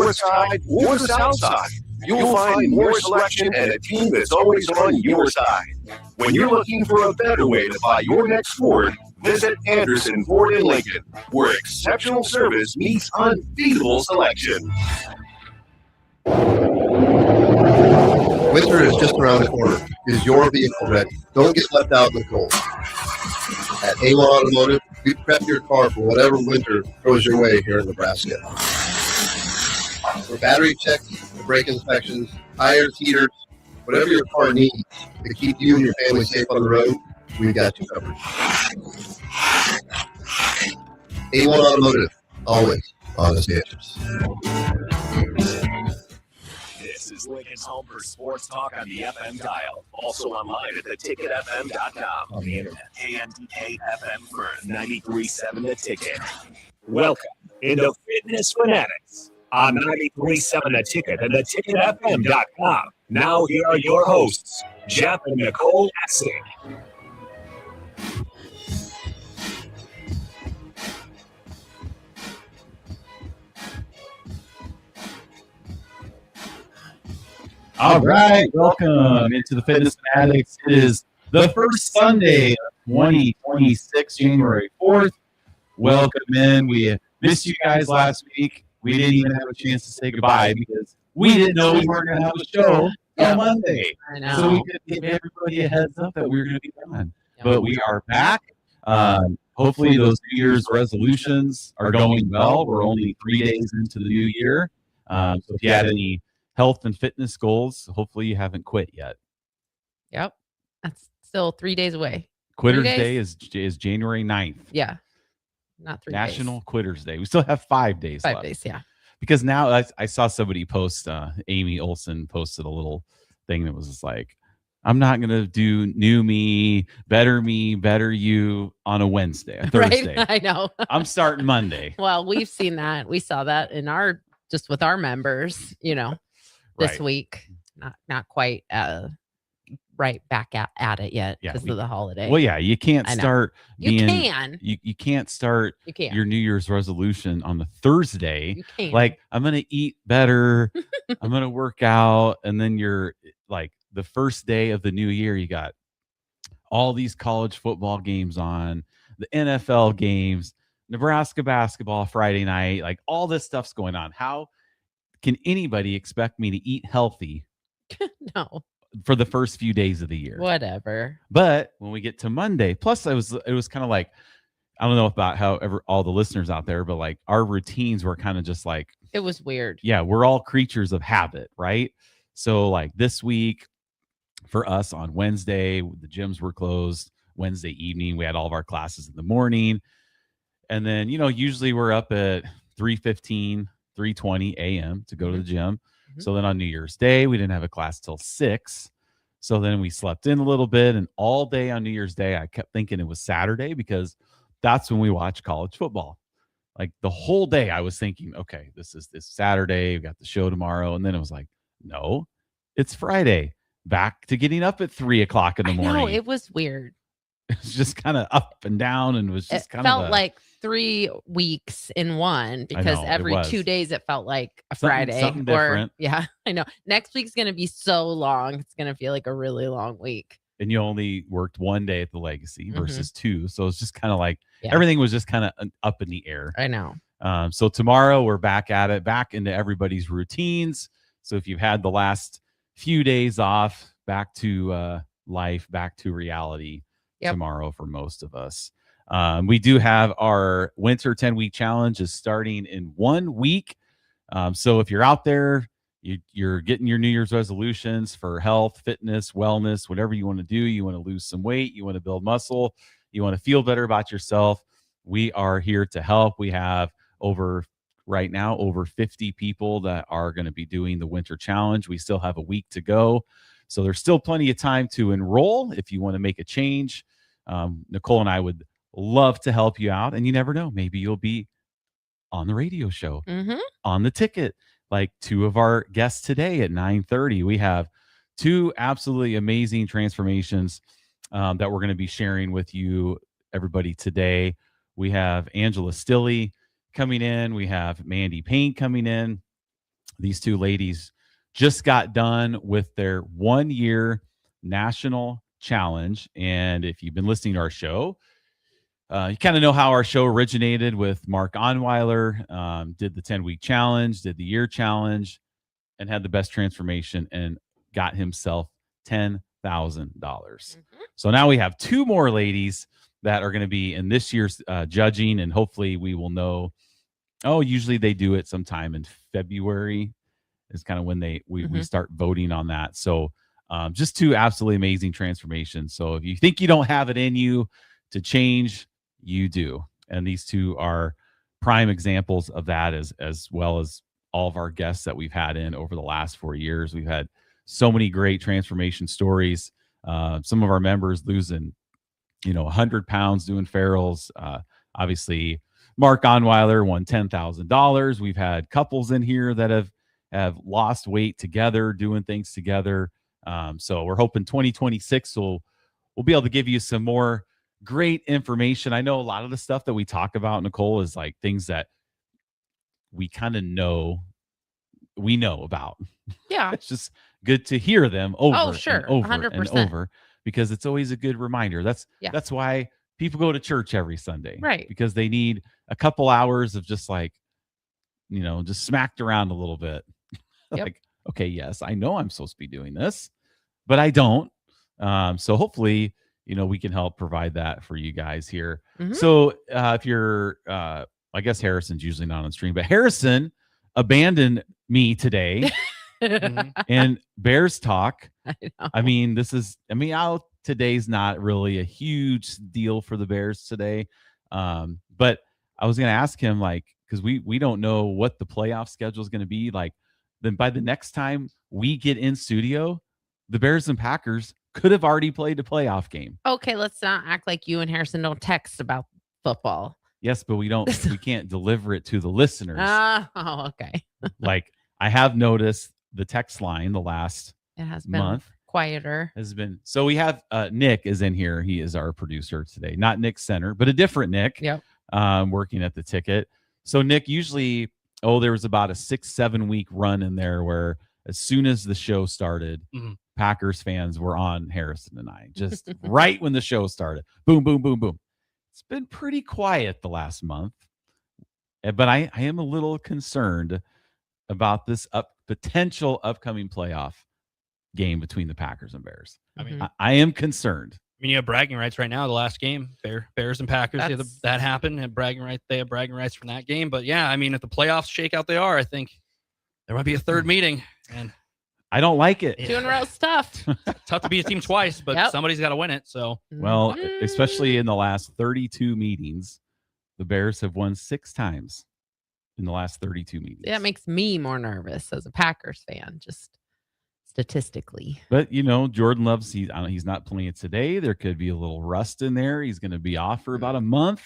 north side or the south side, you'll find more selection and a team that's always on your side. When you're looking for a better way to buy your next Ford, visit Anderson Ford in Lincoln, where exceptional service meets unbeatable selection. Winter is just around the corner. Is your vehicle ready? Don't get left out in the cold. At A1 Automotive, we prep your car for whatever winter throws your way here in Nebraska. For battery checks, for brake inspections, tires, heaters, whatever your car needs to keep you and your family safe on the road, we've got you covered. A1 Automotive, always honest answers. This is Lincoln's home for sports talk on the FM dial. Also online at theticketfm.com. On the internet. KNDK FM for 93.7 The Ticket. Welcome into Fitness Fanatics on 93.7 The Ticket and theticketfm.com. Now here are your hosts, Jeff and Nicole Essig. All right, welcome into the Fitness Fanatics. It is the first Sunday of 2026, January 4th. Welcome in. We missed you guys last week. We didn't even have a chance to say goodbye because we didn't know we were going to have a show on Monday. I know. So we could give everybody a heads up that we were going to be gone. But we are back. Hopefully those New Year's resolutions are going well. We're only 3 days into the new year. So if you had any health and fitness goals, hopefully you haven't quit yet. Yep. That's still 3 days away. Quitters Day is January 9th. Yeah. Not 3 days. National Quitters Day. We still have 5 days left. 5 days, yeah. Because now I saw somebody post, Amy Olson posted a little thing that was just like, I'm not going to do new me, better you on a Wednesday, a Thursday. Right? I know. I'm starting Monday. Well, we've seen that. We saw that in just with our members, this Right. week. Not quite right back at it yet because of the holiday. Well, yeah, you can't start being. You can't start your New Year's resolution on the Thursday. You can. Like, I'm gonna eat better, I'm gonna work out, and then you're like the first day of the new year, you got all these college football games on, the NFL games, Nebraska basketball Friday night, like all this stuff's going on. How can anybody expect me to eat healthy? No. For the first few days of the year. Whatever. But when we get to Monday, plus it was kind of like, I don't know about all the listeners out there, but like our routines were kind of just like, it was weird. Yeah, we're all creatures of habit, right? So like this week for us on Wednesday, the gyms were closed. Wednesday evening, we had all of our classes in the morning. And then, usually we're up at 3:15, 3:20 a.m. to go to the gym. Mm-hmm. So then on New Year's Day, we didn't have a class till 6. So then we slept in a little bit, and all day on New Year's Day, I kept thinking it was Saturday because that's when we watch college football. Like the whole day I was thinking, okay, this is this Saturday. We got the show tomorrow. And then it was like, no, it's Friday. Back to getting up at 3:00 in the morning. No, it was weird. It was just kind of up and down, and was just kind of felt like 3 weeks in one because every 2 days it felt like a Friday. Something different. Yeah, I know. Next week's going to be so long. It's going to feel like a really long week. And you only worked 1 day at the Legacy versus 2. So it's just kind of like everything was just kind of up in the air. I know. So tomorrow we're back at it, back into everybody's routines. So if you've had the last few days off, back to life, back to reality tomorrow for most of us. We do have our winter 10-week challenge is starting in 1 week. So if you're out there, you're getting your New Year's resolutions for health, fitness, wellness, whatever you want to do. You want to lose some weight. You want to build muscle. You want to feel better about yourself. We are here to help. We have right now over 50 people that are going to be doing the winter challenge. We still have a week to go. So there's still plenty of time to enroll if you want to make a change. Nicole and I would love to help you out. And you never know, maybe you'll be on the radio show, on the ticket, like 2 of our guests today at 9:30. We have 2 absolutely amazing transformations that we're going to be sharing with you, everybody, today. We have Angela Stilley coming in. We have Mandy Payne coming in. These two ladies just got done with their 1-year national challenge. And if you've been listening to our show, you kind of know how our show originated with Mark Onweiler, did the 10-week challenge, did the year challenge, and had the best transformation and got himself $10,000. So now we have two more ladies that are going to be in this year's judging, and hopefully we will know. Usually they do it sometime in February is kind of when we start voting on that. So just two absolutely amazing transformations. So if you think you don't have it in you to change, you do. And these two are prime examples of that, as well as all of our guests that we've had in over the last 4 years. We've had so many great transformation stories. Some of our members losing, 100 pounds doing ferals. Obviously, Mark Onweiler won $10,000. We've had couples in here that have lost weight together, doing things together. So we're hoping 2026 we'll be able to give you some more great information. I know a lot of the stuff that we talk about, Nicole, is like things that we kind of know about. Yeah. It's just good to hear them over sure. and over 100%. and over, because it's always a good reminder. That's why people go to church every Sunday, right? Because they need a couple hours of just like, just smacked around a little bit. Yep. Like, okay, yes, I know I'm supposed to be doing this, but I don't. So hopefully, we can help provide that for you guys here. So if you're, I guess Harrison's usually not on stream, but Harrison abandoned me today. And Bears talk. I mean, today's not really a huge deal for the Bears today. But I was going to ask him, because we don't know what the playoff schedule is going to be like. Then by the next time we get in studio, the Bears and Packers could have already played a playoff game. Okay, let's not act like you and Harrison don't text about football. Yes, but we can't deliver it to the listeners. Okay. I have noticed the text line the last month quieter has been. So we have Nick is in here. He is our producer today, not Nick Center, but a different Nick. Yep. Working at the ticket. So Nick, usually, there was about a 6-7 week run in there where as soon as the show started, Packers fans were on Harrison and I, just right when the show started. Boom, boom, boom, boom. It's been pretty quiet the last month, but I am a little concerned about this potential upcoming playoff game between the Packers and Bears. I mean, I am concerned. I mean, you have bragging rights right now. The last game, Bears and Packers, that happened. And bragging rights, they have bragging rights from that game. But yeah, I mean, if the playoffs shake out, they are. I think there might be a third meeting, and I don't like it. 2 in a row stuff. Tough to beat a team twice, but somebody's got to win it. So, well, especially in the last 32 meetings, the Bears have won 6 times in the last 32 meetings. That makes me more nervous as a Packers fan, just statistically. But Jordan Love's he's not playing today. There could be a little rust in there. He's going to be off for about a month.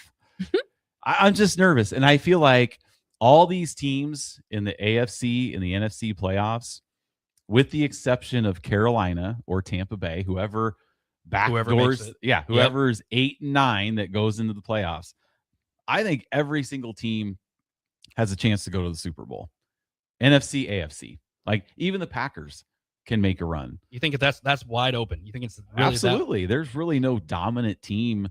I'm just nervous, and I feel like all these teams in the AFC and the NFC playoffs, with the exception of Carolina or Tampa Bay, whoever backdoors, whoever is 8 and 9 that goes into the playoffs, I think every single team has a chance to go to the Super Bowl. NFC, AFC, even the Packers can make a run. You think that's wide open? You think it's really absolutely? There's really no dominant team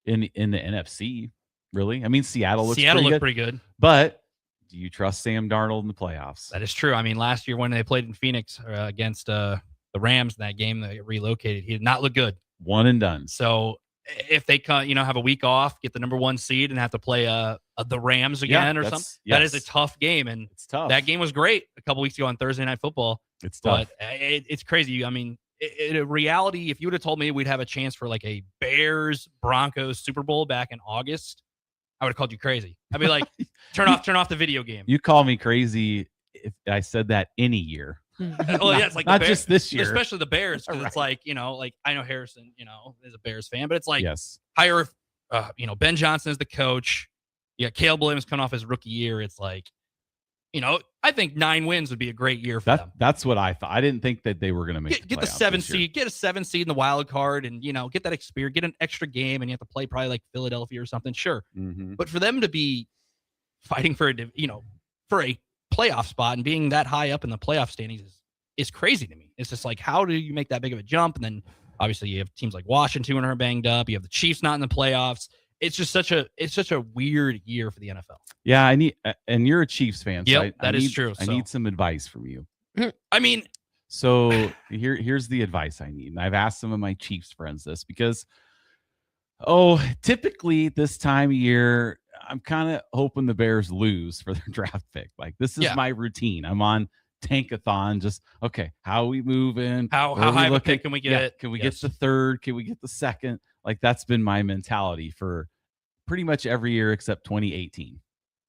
in the NFC. Really, I mean, Seattle looked pretty good. But do you trust Sam Darnold in the playoffs? That is true. I mean, last year when they played in Phoenix against the Rams in that game, they relocated. He did not look good. One and done. So if they have a week off, get the number 1 seed, and have to play the Rams again or something, that is a tough game. And it's tough. That game was great a couple weeks ago on Thursday Night Football. It's tough. But it's crazy. I mean, in reality, if you would have told me we'd have a chance for a Bears Broncos Super Bowl back in August, I would have called you crazy. I'd be like, turn off the video game. You call me crazy if I said that any year. Well, yeah, it's not just this year, especially the Bears, because it's I know Harrison, is a Bears fan, but it's hire, Ben Johnson as the coach. Yeah, Caleb Williams coming off his rookie year. It's I think 9 wins would be a great year for them. That's what I thought. I didn't think that they were going to make get the 7 seed, get a 7 seed in the wild card, and get that experience, get an extra game, and you have to play probably like Philadelphia or something. Sure, but for them to be fighting for a playoff spot, and being that high up in the playoff standings is crazy to me. It's just like, how do you make that big of a jump? And then obviously you have teams like Washington who are banged up. You have the Chiefs not in the playoffs. It's just such a weird year for the NFL. Yeah, and you're a Chiefs fan. Yeah, so that is true. I need some advice from you. I mean, so here's the advice I need. And I've asked some of my Chiefs friends this because, typically this time of year, I'm kind of hoping the Bears lose for their draft pick. Like, this is my routine. I'm on Tankathon. Just, okay, how are we moving? How high of a pick can we get? Can we get the third? Can we get the second? Like, that's been my mentality for pretty much every year except 2018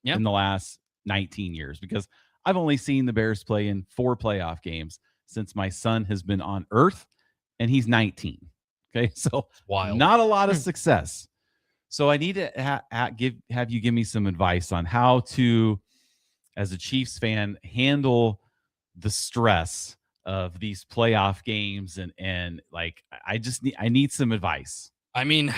in the last 19 years, because I've only seen the Bears play in 4 playoff games since my son has been on Earth, and he's 19. Okay, so not a lot of success. So I need to have you give me some advice on how to, as a Chiefs fan, handle the stress of these playoff games, and like I need some advice. I mean,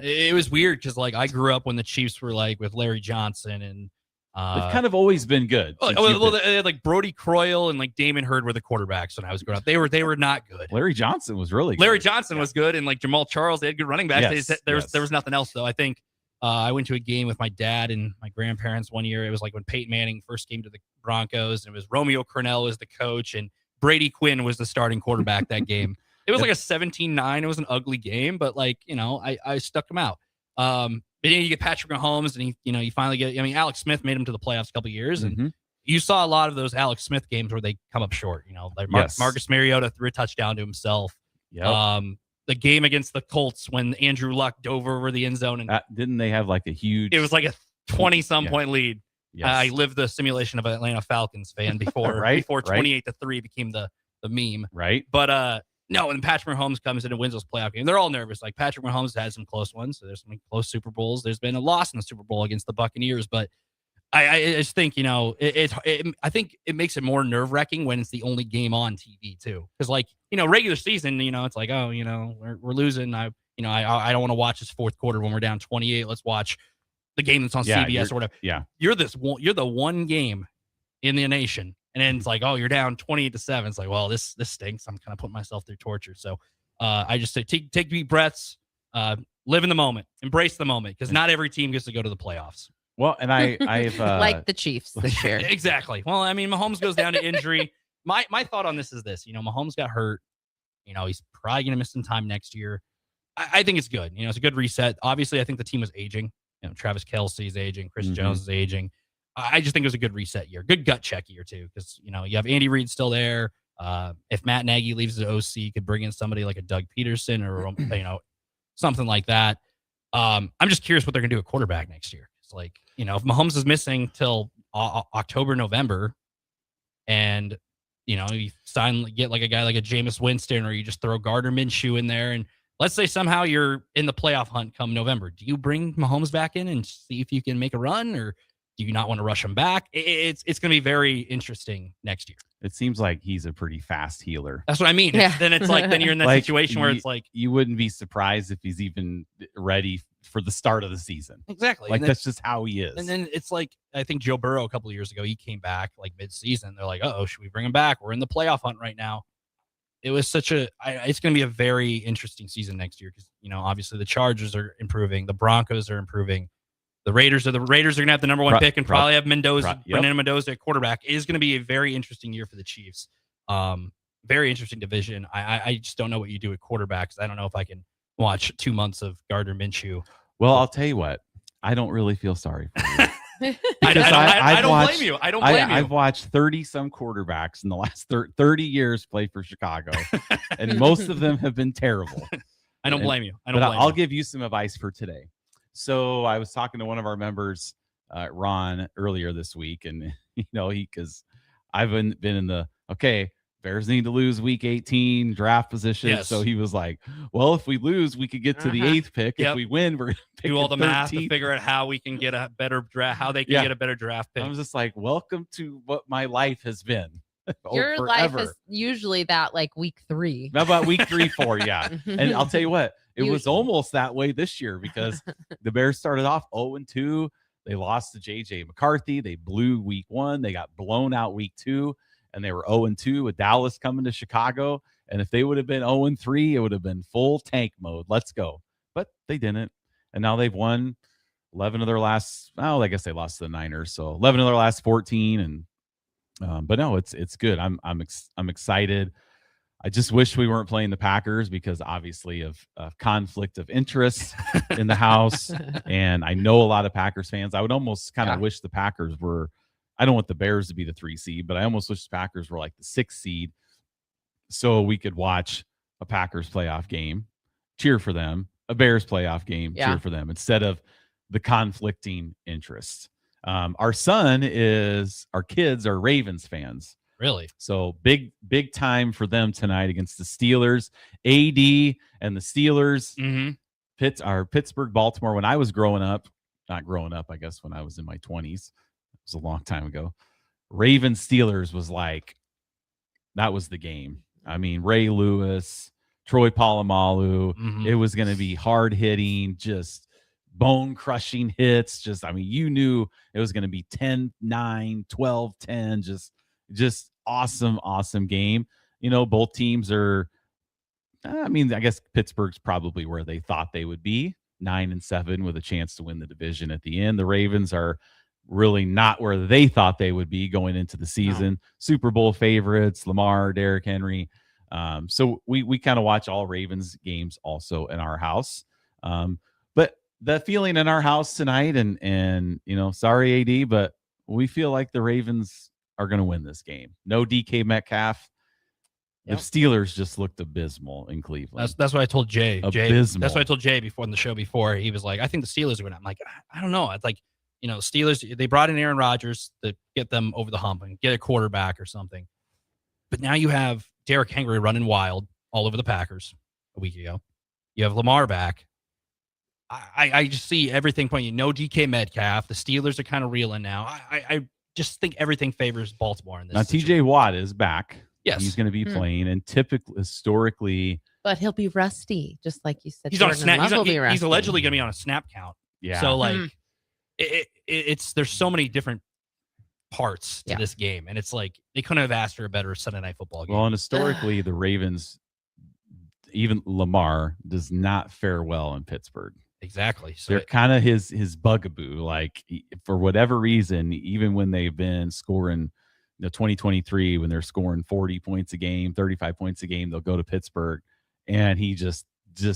it was weird because like I grew up when the Chiefs were like with Larry Johnson, and they've kind of always been good. Well, they had like Brody Croyle and like Damon Hurd were the quarterbacks when I was growing up. They were not good. Larry Johnson was really good. Larry Johnson was good, and like Jamal Charles, they had good running backs. There was nothing else though. I think I went to a game with my dad and my grandparents one year. It was like when Peyton Manning first came to the Broncos, and it was Romeo Crennel as the coach, and Brady Quinn was the starting quarterback that game. It was like a 17-9. It was an ugly game, but like, I stuck him out. But then you get Patrick Mahomes, and you finally get. I mean, Alex Smith made him to the playoffs a couple of years, and you saw a lot of those Alex Smith games where they come up short. Like Marcus Mariota threw a touchdown to himself. Yep. The game against the Colts when Andrew Luck dove over the end zone, and didn't they have like a huge? It was like a 20-some point lead. Yes. I lived the simulation of an Atlanta Falcons fan before before 28-3 became the meme. Right. But no, and Patrick Mahomes comes in and wins those playoff games. They're all nervous. Like Patrick Mahomes had some close ones. So there's some close Super Bowls. There's been a loss in the Super Bowl against the Buccaneers. But I just think, I think it makes it more nerve-wracking when it's the only game on TV too. Because like, regular season, it's like, we're losing. I don't want to watch this fourth quarter when we're down 28. Let's watch the game that's on CBS or whatever. Yeah. You're the one game in the nation. And then it's like, oh, you're down 28-7. It's like, well, this stinks. I'm kind of putting myself through torture. So I just say take deep breaths, live in the moment, embrace the moment, because not every team gets to go to the playoffs. Well, and I've like the Chiefs this year. Exactly. Well, I mean, Mahomes goes down to injury. My thought on this is this. Mahomes got hurt. He's probably going to miss some time next year. I think it's good. It's a good reset. Obviously, I think the team was aging. Travis Kelce is aging. Chris Jones is aging. I just think it was a good reset year, good gut check year too, because you have Andy Reid still there. If Matt Nagy leaves the OC, you could bring in somebody like a Doug Peterson or something like that. I'm just curious what they're gonna do at quarterback next year. It's like if Mahomes is missing till October, November, and you get like a guy like a Jameis Winston, or you just throw Gardner Minshew in there, and let's say somehow you're in the playoff hunt come November. Do you bring Mahomes back in and see if you can make a run, or do you not want to rush him back? It's going to be very interesting next year. It seems like he's a pretty fast healer. That's what I mean. Yeah. Then you're in that situation where it's like you wouldn't be surprised if he's even ready for the start of the season. Exactly. Like that's just how he is. And then it's like, I think Joe Burrow a couple of years ago, he came back like mid-season. They're like, should we bring him back? We're in the playoff hunt right now. It was it's going to be a very interesting season next year because, obviously the Chargers are improving. The Broncos are improving. The Raiders are going to have the number one pick and probably have Fernando Mendoza at quarterback. It is going to be a very interesting year for the Chiefs. Very interesting division. I just don't know what you do at quarterbacks. I don't know if I can watch 2 months of Gardner Minshew. Well, I'll tell you what. I don't really feel sorry for you. I don't blame you. I don't blame you. I've watched 30-some quarterbacks in the last 30 years play for Chicago, and most of them have been terrible. I don't blame you. I'll give you some advice for today. So I was talking to one of our members, Ron, earlier this week, and because I've been in the Bears need to lose week 18 draft position. Yes. So he was like, well, if we lose, we could get to the 8th pick. Yep. If we win, we're going to pick do all the 13th. math to figure out how we can get a better draft, how they can get a better draft pick. I was just like, welcome to what my life has been. Your forever. life is usually that like week 3. How about week 3, 4? Yeah. And I'll tell you what, it was almost that way this year because the Bears started off 0-2. They lost to JJ McCarthy. They blew week 1. They got blown out week 2, and they were 0-2 with Dallas coming to Chicago. And if they would have been 0-3, it would have been full tank mode. Let's go. But they didn't. And now they've won 11 of their last, I guess they lost to the Niners. So 11 of their last 14. And but no, it's good. I'm excited. I just wish we weren't playing the Packers because obviously of conflict of interest in the house. And I know a lot of Packers fans. I would almost kind of wish the Packers were, I don't want the Bears to be the 3 seed, but I almost wish the Packers were like the 6 seed so we could watch a Packers playoff game, cheer for them, a Bears playoff game, cheer for them, instead of the conflicting interests. Our kids are Ravens fans. Really? So big time for them tonight against the Steelers. AD and the Steelers. Mm-hmm. Pittsburgh, Baltimore. When I was not growing up, I guess when I was in my 20s, it was a long time ago. Ravens Steelers was like, that was the game. I mean, Ray Lewis, Troy Polamalu. Mm-hmm. It was going to be hard hitting, just bone crushing hits. You knew it was going to be 10-9, 12-10, just awesome game. Both teams are, I guess Pittsburgh's probably where they thought they would be, 9-7 with a chance to win the division at the end. The Ravens are really not where they thought they would be going into the season. No. Super Bowl favorites, Lamar, Derrick Henry. So we kind of watch all Ravens games also in our house. But the feeling in our house tonight, and sorry AD, but we feel like the Ravens are going to win this game. No DK Metcalf. The Steelers just looked abysmal in Cleveland. That's what I told Jay. Abysmal. That's what I told Jay before in the show before. He was like, I think the Steelers are going to. I'm like, I don't know. It's like, Steelers, they brought in Aaron Rodgers to get them over the hump and get a quarterback or something. But now you have Derrick Henry running wild all over the Packers a week ago. You have Lamar back. I just see everything pointing. No DK Metcalf. The Steelers are kind of reeling now. I just think everything favors Baltimore in this. Now, TJ Watt is back. Yes. He's going to be playing. And historically. But he'll be rusty, just like you said. He's on a snap. He's allegedly going to be on a snap count. Yeah. So, it's there's so many different parts to this game. And it's like they couldn't have asked for a better Sunday Night Football game. Well, and historically, the Ravens, even Lamar, does not fare well in Pittsburgh. Exactly. So they're kind of his bugaboo. Like, for whatever reason, even when they've been scoring, 2023, when they're scoring 40 points a game, 35 points a game, they'll go to Pittsburgh, and he just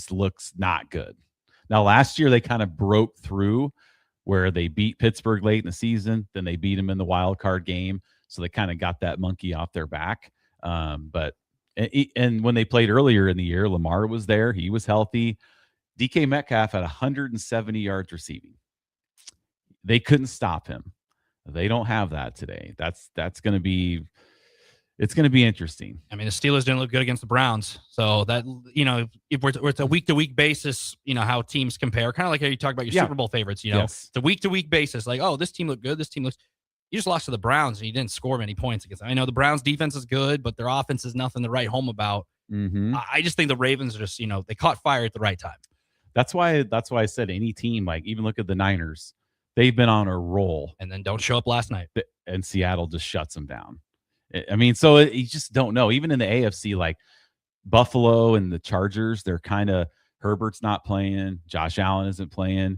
looks not good. Now, last year they kind of broke through where they beat Pittsburgh late in the season, then they beat them in the wild card game, so they kind of got that monkey off their back. But when they played earlier in the year, Lamar was there, he was healthy. DK Metcalf had 170 yards receiving. They couldn't stop him. They don't have that today. That's going to be, it's going to be interesting. I mean, the Steelers didn't look good against the Browns. So that, if it's a week-to-week basis, how teams compare, kind of like how you talk about your Super Bowl favorites, Yes. It's a week-to-week basis. Like, oh, this team looked good. This team looks, you just lost to the Browns and you didn't score many points against them. I know the Browns defense is good, but their offense is nothing to write home about. Mm-hmm. I just think the Ravens are just, they caught fire at the right time. That's why I said any team, like even look at the Niners, they've been on a roll. And then don't show up last night. And Seattle just shuts them down. I mean, so you just don't know. Even in the AFC, like Buffalo and the Chargers, they're kind of, Herbert's not playing. Josh Allen isn't playing.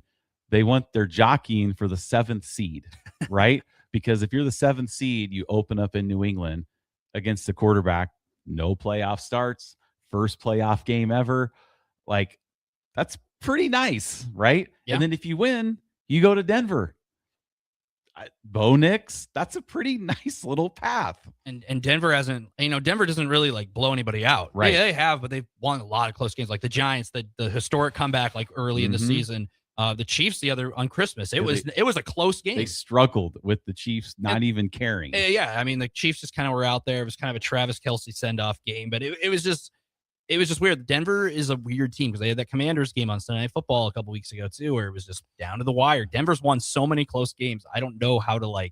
They're jockeying for the 7th seed, right? Because if you're the 7th seed, you open up in New England against the quarterback, no playoff starts, first playoff game ever. Like, that's pretty nice, right? Yeah. And then if you win, you go to Denver. Bo Nix, that's a pretty nice little path. And Denver hasn't, Denver doesn't really like blow anybody out. Right. They have, but they've won a lot of close games. Like the Giants, the historic comeback like early in the season. The Chiefs on Christmas. It was a close game. They struggled with the Chiefs not even caring. Yeah, I mean the Chiefs just kind of were out there. It was kind of a Travis Kelce send-off game, but it was just weird. Denver is a weird team because they had that Commanders game on Sunday Night Football a couple weeks ago too, where it was just down to the wire. Denver's won so many close games. I don't know how to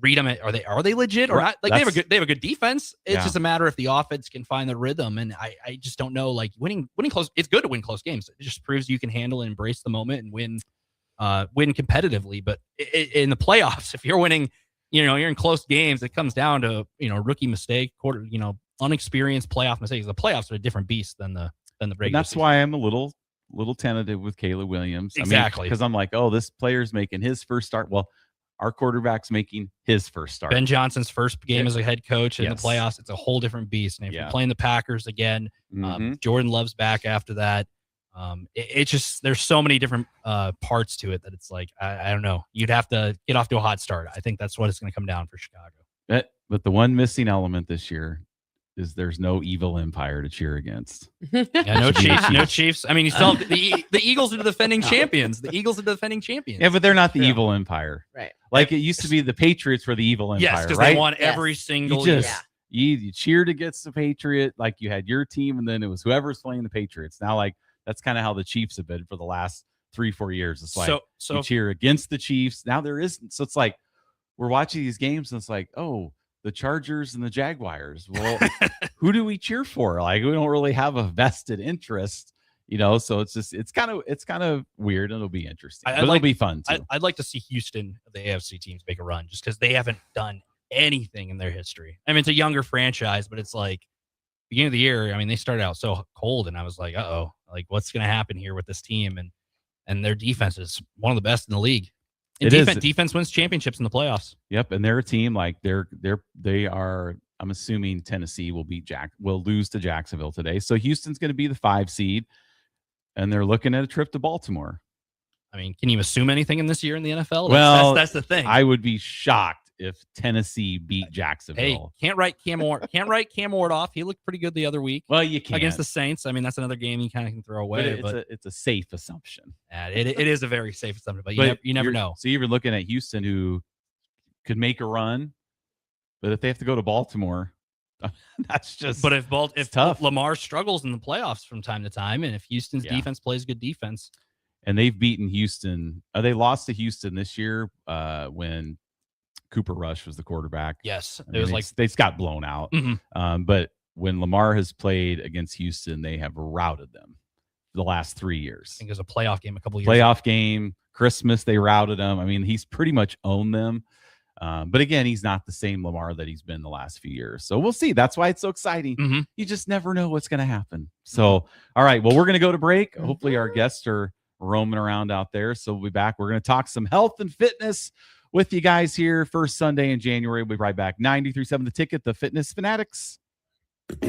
read them. Are they legit or not? Like they have a good defense. It's just a matter if the offense can find the rhythm. And I just don't know. Like winning close. It's good to win close games. It just proves you can handle and embrace the moment and win win competitively. But in the playoffs, if you're winning, you're in close games, it comes down to, rookie mistake, unexperienced playoff mistakes. The playoffs are a different beast than the regular And that's season. why I'm a little tentative with Caleb Williams. Exactly. Because I'm like, oh, this player's making his first start. Well, our quarterback's making his first start. Ben Johnson's first game as a head coach in the Yes. playoffs. It's a whole different beast. And if Yeah. you're playing the Packers again, Jordan Love's back after that. It's just, there's so many different parts to it that it's like, I don't know. You'd have to get off to a hot start. I think that's what it's going to come down for Chicago. But the one missing element this year is there's no evil empire to cheer against. Yeah, no Chiefs. No Chiefs. I mean, you still have the Eagles are the defending champions. The Eagles are the defending champions. Yeah, but they're not the evil empire. Right. Like it used to be the Patriots were the evil empire. Yes, because right? they won every single you year. just you cheered against the Patriot, like you had your team, and then it was whoever's playing the Patriots. Now, like that's kind of how the Chiefs have been for the last 3-4 years. It's like so you cheer against the Chiefs. Now there isn't. So it's like we're watching these games, and it's like, oh, the Chargers and the Jaguars. Well, who do we cheer for? Like we don't really have a vested interest, So it's kind of weird, and it'll be interesting. But it'll be fun too. I'd like to see Houston, the AFC teams, make a run just because they haven't done anything in their history. I mean, it's a younger franchise, but it's like beginning of the year. I mean, they started out so cold, and I was like, like what's going to happen here with this team? And their defense is one of the best in the league. And defense wins championships in the playoffs. Yep, and they're a team like they are. I'm assuming Tennessee will lose to Jacksonville today. So Houston's going to be the 5 seed, and they're looking at a trip to Baltimore. I mean, can you assume anything in this year in the NFL? Well, that's the thing. I would be shocked if Tennessee beat Jacksonville. Hey, can't write Cam Ward off. He looked pretty good the other week. Well, you can't against the Saints. I mean, that's another game you kind of can throw away. But it's a safe assumption. It is a very safe assumption, but you never know. So you're looking at Houston, who could make a run, but if they have to go to Baltimore, that's just. But if tough. Lamar struggles in the playoffs from time to time, and if Houston's defense plays good defense, and they've beaten Houston, they lost to Houston this year when Cooper Rush was the quarterback. Yes, it was like they got blown out. But when Lamar has played against Houston, they have routed them the last 3 years. I think it was a playoff game a couple years ago. Playoff game, Christmas, they routed them. I mean, he's pretty much owned them. But again, he's not the same Lamar that he's been the last few years. So we'll see. That's why it's so exciting. You just never know what's going to happen. So, all right. Well, we're going to go to break. Hopefully our guests are roaming around out there. So we'll be back. We're going to talk some health and fitness with you guys here. First Sunday in January. We'll be right back. 93.7 The Ticket, the Fitness Fanatics.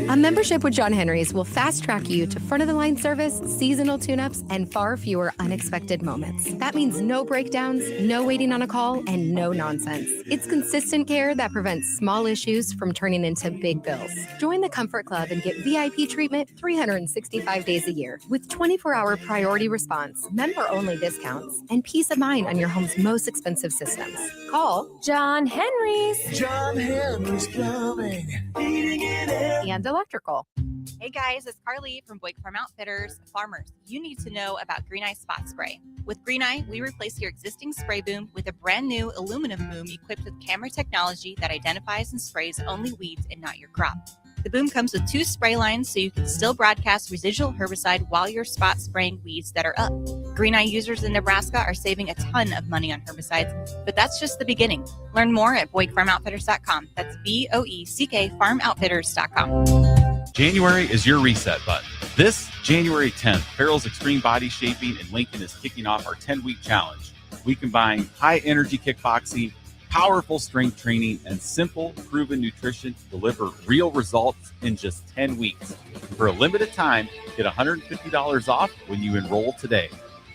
A membership with John Henry's will fast track you to front of the line service, seasonal tune-ups, and far fewer unexpected moments. That means no breakdowns, no waiting on a call, and no nonsense. It's consistent care that prevents small issues from turning into big bills. Join the Comfort Club and get VIP treatment 365 days a year with 24-hour priority response, member-only discounts, and peace of mind on your home's most expensive systems. Call John Henry's. John Henry's Plumbing, heating and air. And electrical. Hey guys, it's Carly from Boyd Farm Outfitters. Farmers, you need to know about Green Eye Spot Spray. With Green Eye, we replace your existing spray boom with a brand new aluminum boom equipped with camera technology that identifies and sprays only weeds and not your crop. The boom comes with 2 spray lines so you can still broadcast residual herbicide while you're spot spraying weeds that are up. Green Eye users in Nebraska are saving a ton of money on herbicides, but that's just the beginning. Learn more at BoydFarmOutfitters.com. That's BOECK FarmOutfitters.com. January is your reset button. This January 10th, Farrell's Extreme Body Shaping in Lincoln is kicking off our 10-week challenge. We combine high-energy kickboxing, powerful strength training, and simple, proven nutrition to deliver real results in just 10 weeks. For a limited time, get $150 off when you enroll today.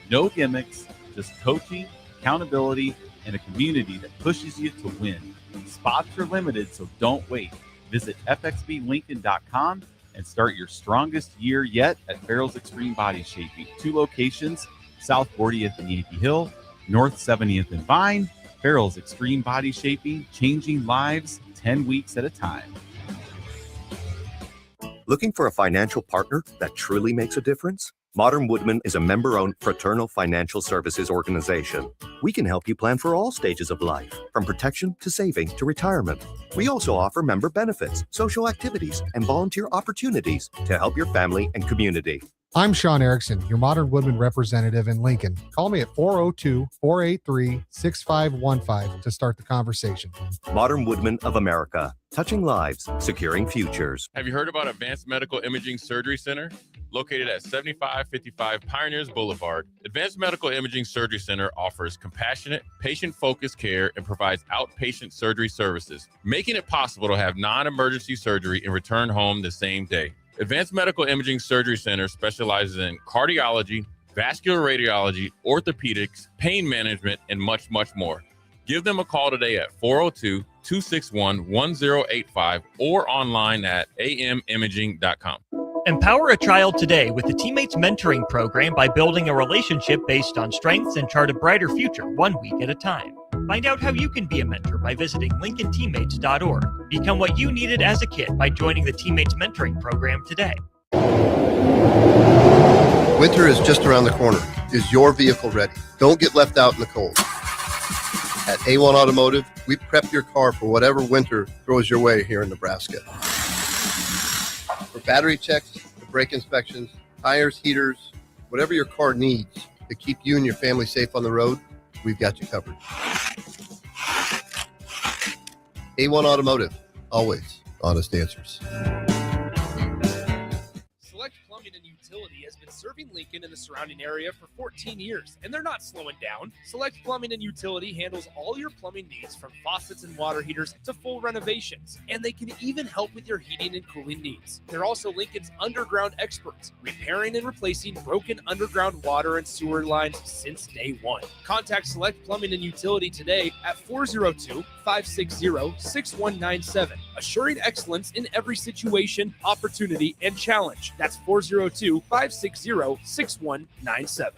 No gimmicks, just coaching, accountability, and a community that pushes you to win. Spots are limited, so don't wait. Visit fxblincoln.com and start your strongest year yet at Farrell's Extreme Body Shaping. 2 locations, South 40th and Yankee Hill, North 70th and Vine. Farrell's Extreme Body Shaping, changing lives 10 weeks at a time. Looking for a financial partner that truly makes a difference? Modern Woodman is a member-owned fraternal financial services organization. We can help you plan for all stages of life, from protection to saving to retirement. We also offer member benefits, social activities, and volunteer opportunities to help your family and community. I'm Sean Erickson, your Modern Woodman representative in Lincoln. Call me at 402-483-6515 to start the conversation. Modern Woodman of America, touching lives, securing futures. Have you heard about Advanced Medical Imaging Surgery Center? Located at 7555 Pioneers Boulevard, Advanced Medical Imaging Surgery Center offers compassionate, patient-focused care and provides outpatient surgery services, making it possible to have non-emergency surgery and return home the same day. Advanced Medical Imaging Surgery Center specializes in cardiology, vascular radiology, orthopedics, pain management, and much, much more. Give them a call today at 402-261-1085 or online at amimaging.com. Empower a child today with the Teammates Mentoring Program by building a relationship based on strengths and chart a brighter future 1 week at a time. Find out how you can be a mentor by visiting LincolnTeammates.org. Become what you needed as a kid by joining the Teammates Mentoring Program today. Winter is just around the corner. Is your vehicle ready? Don't get left out in the cold. At A1 Automotive, we prep your car for whatever winter throws your way here in Nebraska. For battery checks, for brake inspections, tires, heaters, whatever your car needs to keep you and your family safe on the road, we've got you covered. A1 Automotive, always honest answers. Select Plumbing and Utility has been serving Lincoln and the surrounding area for 14 years, and they're not slowing down. Select Plumbing and Utility handles all your plumbing needs, from faucets and water heaters to full renovations, and they can even help with your heating and cooling needs. They're also Lincoln's underground experts, repairing and replacing broken underground water and sewer lines since day one. Contact Select Plumbing and Utility today at 402-560-6197, assuring excellence in every situation, opportunity, and challenge. That's 402-560-6197.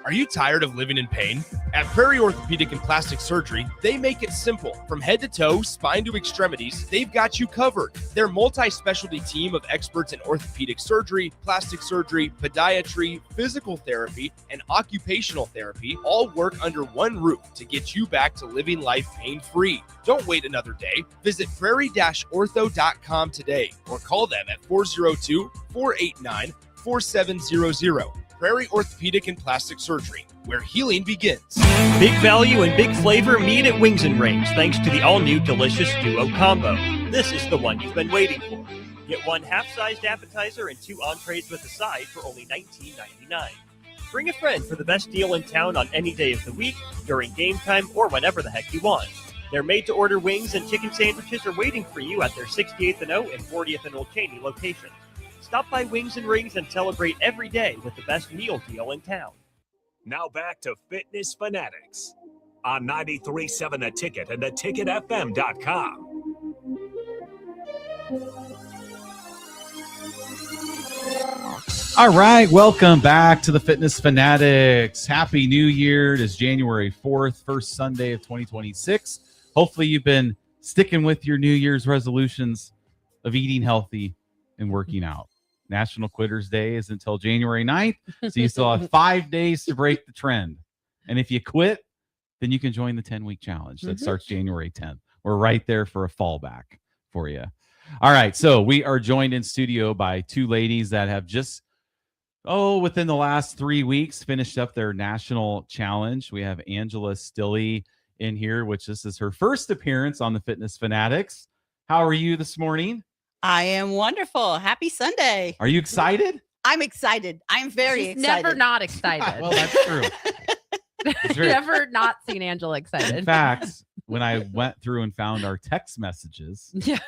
Are you tired of living in pain? At Prairie Orthopedic and Plastic Surgery, they make it simple. From head to toe, spine to extremities, they've got you covered. Their multi-specialty team of experts in orthopedic surgery, plastic surgery, podiatry, physical therapy, and occupational therapy all work under one roof to get you back to living life pain-free. Don't wait another day. Visit prairie-ortho.com today or call them at 402-489-4700. Prairie Orthopedic and Plastic Surgery, where healing begins. Big value and big flavor meet at Wings and Rings thanks to the all-new delicious Duo Combo. This is the one you've been waiting for. Get one half-sized appetizer and 2 entrees with a side for only $19.99. Bring a friend for the best deal in town on any day of the week, during game time, or whenever the heck you want. Their made-to-order wings and chicken sandwiches are waiting for you at their 68th and O and 40th and Old Cheney locations. Stop by Wings and Rings and celebrate every day with the best meal deal in town. Now back to Fitness Fanatics on 93.7 The Ticket and theticketfm.com. All right, welcome back to the Fitness Fanatics. Happy New Year. It is January 4th, first Sunday of 2026. Hopefully you've been sticking with your New Year's resolutions of eating healthy and working out. National Quitters Day is until January 9th, so you still have 5 days to break the trend. And if you quit, then you can join the 10-week challenge that starts January 10th. We're right there for a fallback for you. All right, so we are joined in studio by 2 ladies that have just, within the last 3 weeks, finished up their national challenge. We have Angela Stilley in here, which this is her first appearance on the Fitness Fanatics. How are you this morning? I am wonderful. Happy Sunday. Are you excited? I'm excited. I'm very She's excited. never not excited. Well, that's true. Never not seen Angela excited. In fact, when I went through and found our text messages, the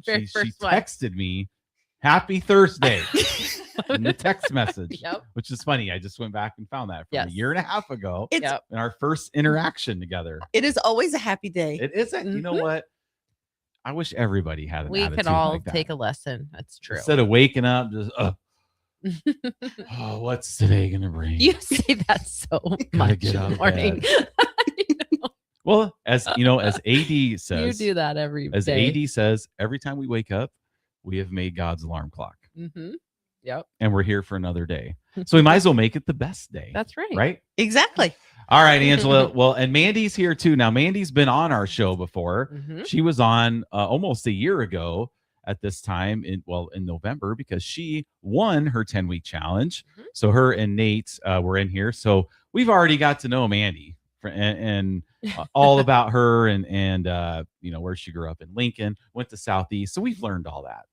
very she first one. texted me, "Happy Thursday," in the text message, which is funny. I just went back and found that from a year and a half ago in our first interaction together. It is always a happy day. It isn't. You know what? I wish everybody had an attitude could all like that. take a lesson. That's true. Instead of waking up, just what's today gonna bring? You say that so much in the morning. Well, as you know, as AD says, you do that every as day. AD says, every time we wake up, we have made God's alarm clock. Yep. And we're here for another day. So we might as well make it the best day. That's right. Right? Exactly. All right, Angela. Well, and Mandy's here too. Now, Mandy's been on our show before. She was on almost a year ago at this time in November, because she won her 10-week challenge. So her and Nate were in here. So we've already got to know Mandy and all about her and where she grew up in Lincoln, went to Southeast. So we've learned all that.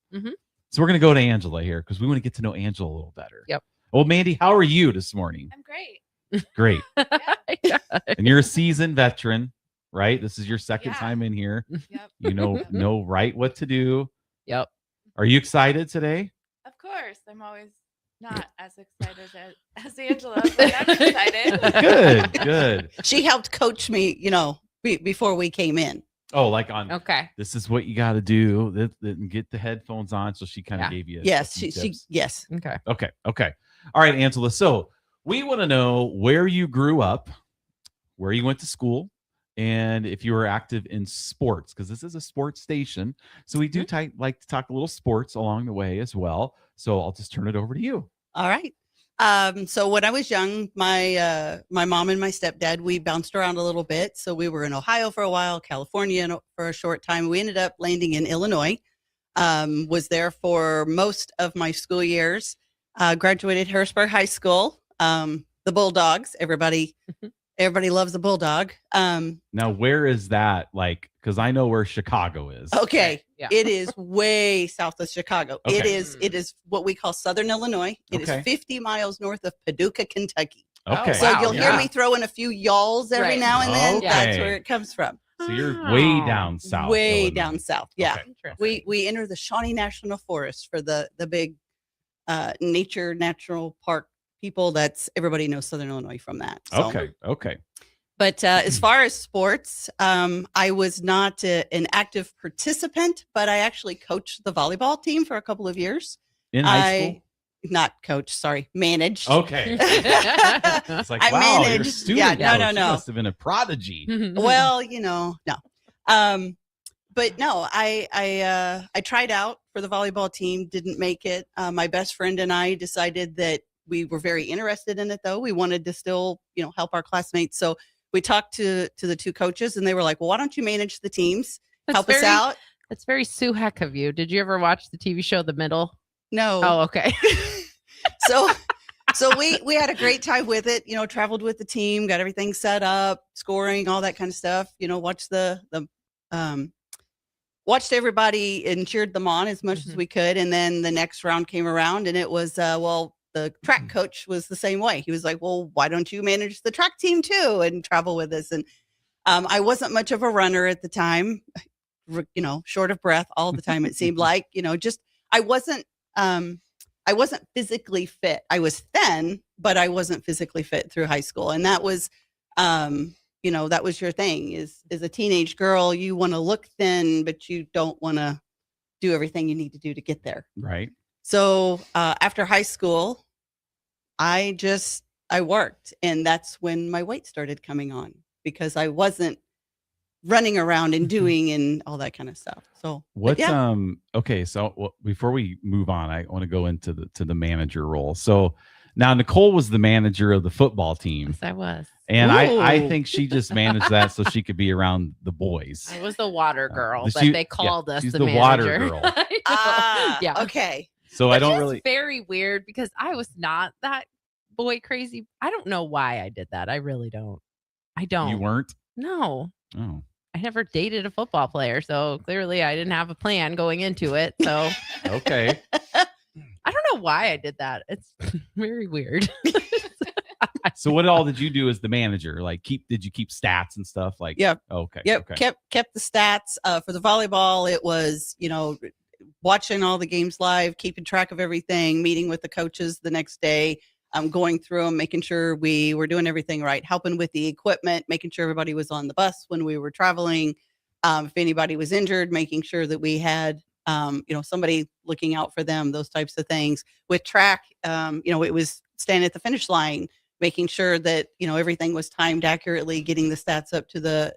So we're going to go to Angela here because we want to get to know Angela a little better. Yep. Well, Mandy, how are you this morning? I'm great. Great. And you're a seasoned veteran, right? This is your second time in here. Yep. You know right what to do. Yep. Are you excited today? Of course. I'm always not as excited as Angela, but I'm excited. Good. She helped coach me, before we came in. Oh, like on okay. This is what you got to do. Get the headphones on. So she kind of gave you. Yes, yes. Okay. Okay. All right, Angela. So we want to know where you grew up, where you went to school, and if you were active in sports, because this is a sports station. So we do like to talk a little sports along the way as well. So I'll just turn it over to you. All right. So when I was young, my mom and my stepdad, we bounced around a little bit. So we were in Ohio for a while, California for a short time. We ended up landing in Illinois. Was there for most of my school years. Graduated Harrisburg High School. The Bulldogs. Everybody loves the Bulldog. Now, where is that? Like, because I know where Chicago is. Okay. Yeah. It is way south of Chicago. Okay. It is what we call Southern Illinois. It is 50 miles north of Paducah, Kentucky. Okay. So you'll hear me throw in a few y'alls every now and then. Okay. That's where it comes from. So you're way down south. Way Illinois. down south. Yeah. Okay. We enter the Shawnee National Forest for the big natural park people. That's everybody knows Southern Illinois from that. So. Okay. But as far as sports, I was not an active participant, but I actually coached the volleyball team for a couple of years. In high school? Not coach, sorry, managed. Okay. It's like, wow, you're a student. Yeah, no. You must have been a prodigy. Well, no. But no, I tried out for the volleyball team, didn't make it. My best friend and I decided that we were very interested in it, though. We wanted to still, help our classmates. So we talked to the two coaches, and they were like, well, why don't you manage the teams? Help us out. That's very Sue Heck of you. Did you ever watch the TV show The Middle? No. Oh, okay. So we had a great time with it, traveled with the team, got everything set up, scoring, all that kind of stuff, watched everybody and cheered them on as much as we could. And then the next round came around, and it was, the track coach was the same way. He was like, well, why don't you manage the track team too and travel with us? And I wasn't much of a runner at the time, short of breath all the time. It seemed like, I wasn't physically fit. I was thin, but I wasn't physically fit through high school. And that was, that was your thing as a teenage girl. You want to look thin, but you don't want to do everything you need to do to get there. Right. So after high school, I worked, and that's when my weight started coming on, because I wasn't running around and doing and all that kind of stuff. So okay. So before we move on, I want to go into the manager role. So now Nicole was the manager of the football team. Yes, I was. And I think she just managed that so she could be around the boys. I was the water girl, but she- they called us she's the the manager. water girl. Yeah. Okay. So I don't Which is really. very weird because I was not that boy crazy. I don't know why I did that. I really don't. I don't. You weren't? No. Oh. I never dated a football player, so clearly I didn't have a plan going into it. So Okay. I don't know why I did that. It's very weird. So what all did you do as the manager? Like did you keep stats and stuff? Like, Yep. Okay. Yep. Okay. Kept the stats for the volleyball. It was, watching all the games live, keeping track of everything, meeting with the coaches the next day, going through them, making sure we were doing everything right, helping with the equipment, making sure everybody was on the bus when we were traveling. If anybody was injured, making sure that we had, somebody looking out for them, those types of things. With track, it was standing at the finish line, making sure that, everything was timed accurately, getting the stats up to the,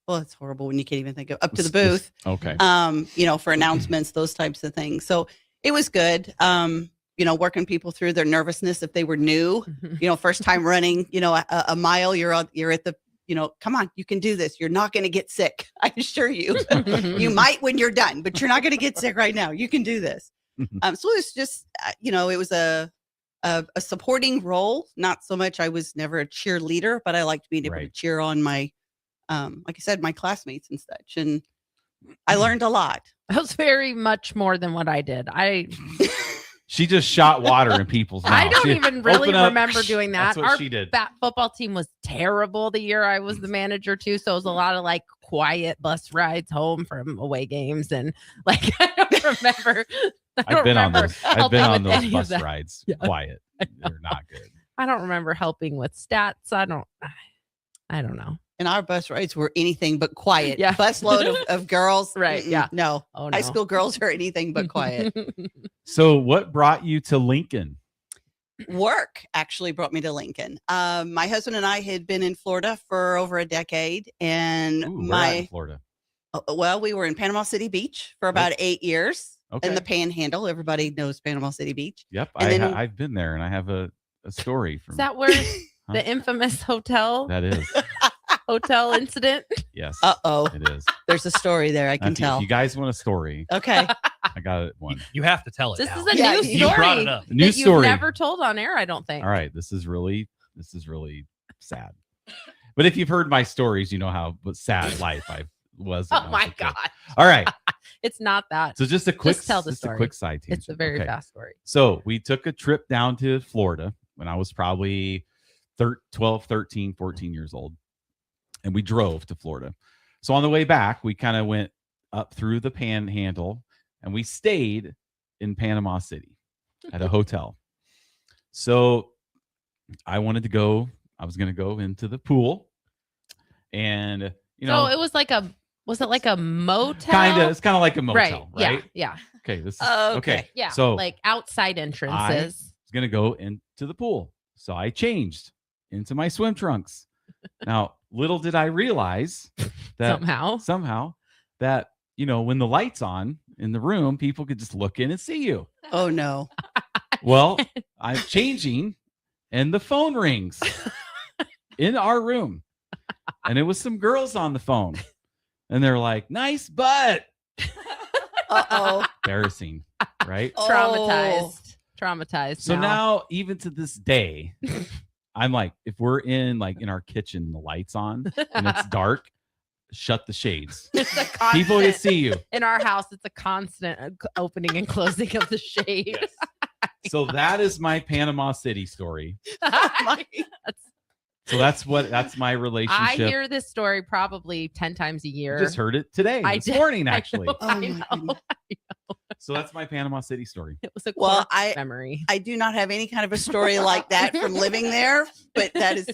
well, it's horrible when you can't even think of up to the booth. Okay. For announcements, those types of things. So it was good. Working people through their nervousness if they were new, first time running, a mile, you're at the come on, you can do this. You're not going to get sick. I assure you. You might when you're done, but you're not going to get sick right now. You can do this. So it's just, it was a supporting role. Not so much. I was never a cheerleader, but I liked being able to cheer on my, like I said, my classmates and such. And I learned a lot. That was very much more than what I did. She just shot water in people's mouths. I don't even really Open up. remember doing that. That's what Our she did. football team was terrible the year I was the manager too. So it was a lot of like quiet bus rides home from away games. And like, I don't remember. I've been on those. I've been on those any of bus that. rides. Quiet. They're not good. I don't remember helping with stats. I don't know. And our bus rides were anything but quiet. Yeah. Busload of girls. Right. Yeah. No. Oh, no. High school girls are anything but quiet. So what brought you to Lincoln? Work actually brought me to Lincoln. My husband and I had been in Florida for over a decade, and Where at in Florida. Well, we were in Panama City Beach for about 8 years. Okay. In the Panhandle. Everybody knows Panama City Beach. Yep. And I've been there, and I have a story from. Is that where the infamous hotel? That is. Hotel incident. Yes. Uh-oh. It is. There's a story there. I can If tell. you guys want a story, Okay. I got one. You have to tell it. This now. is a Yeah, new you story. brought it up. New that story. You've never told on air, I don't think. All right. This is really sad. But if you've heard my stories, you know how sad life I was. when I Oh was my a kid. God. All right. It's not that. So just a quick, Just tell the just a story. quick side tangent. It's a very Okay. fast story. So we took a trip down to Florida when I was probably 12, 13, 14 years old. And we drove to Florida. So on the way back, we kind of went up through the Panhandle and we stayed in Panama City at a hotel. So I was going to go into the pool, and So it was like was it like a motel? it's kind of like a motel, right? Yeah. Okay. This is Okay. Yeah. So like outside I entrances. was going to go into the pool. So I changed into my swim trunks. Now, little did I realize that somehow that, when the light's on in the room, people could just look in and see you. Oh, no. Well, I'm changing and the phone rings in our room. And it was some girls on the phone. And they're like, nice butt. Uh-oh. Embarrassing, right? Traumatized. So now, even to this day, I'm like, if we're in our kitchen, the light's on and it's dark, shut the shades. It's a constant, People can see you. in our house. It's a constant opening and closing of the shades. So that is my Panama City story. That's- So that's my relationship. I hear this story probably 10 times a year. Just heard it today, this did. morning, actually. I know. So that's my Panama City story. It was a Well, memory. I do not have any kind of a story like that from living there, but that is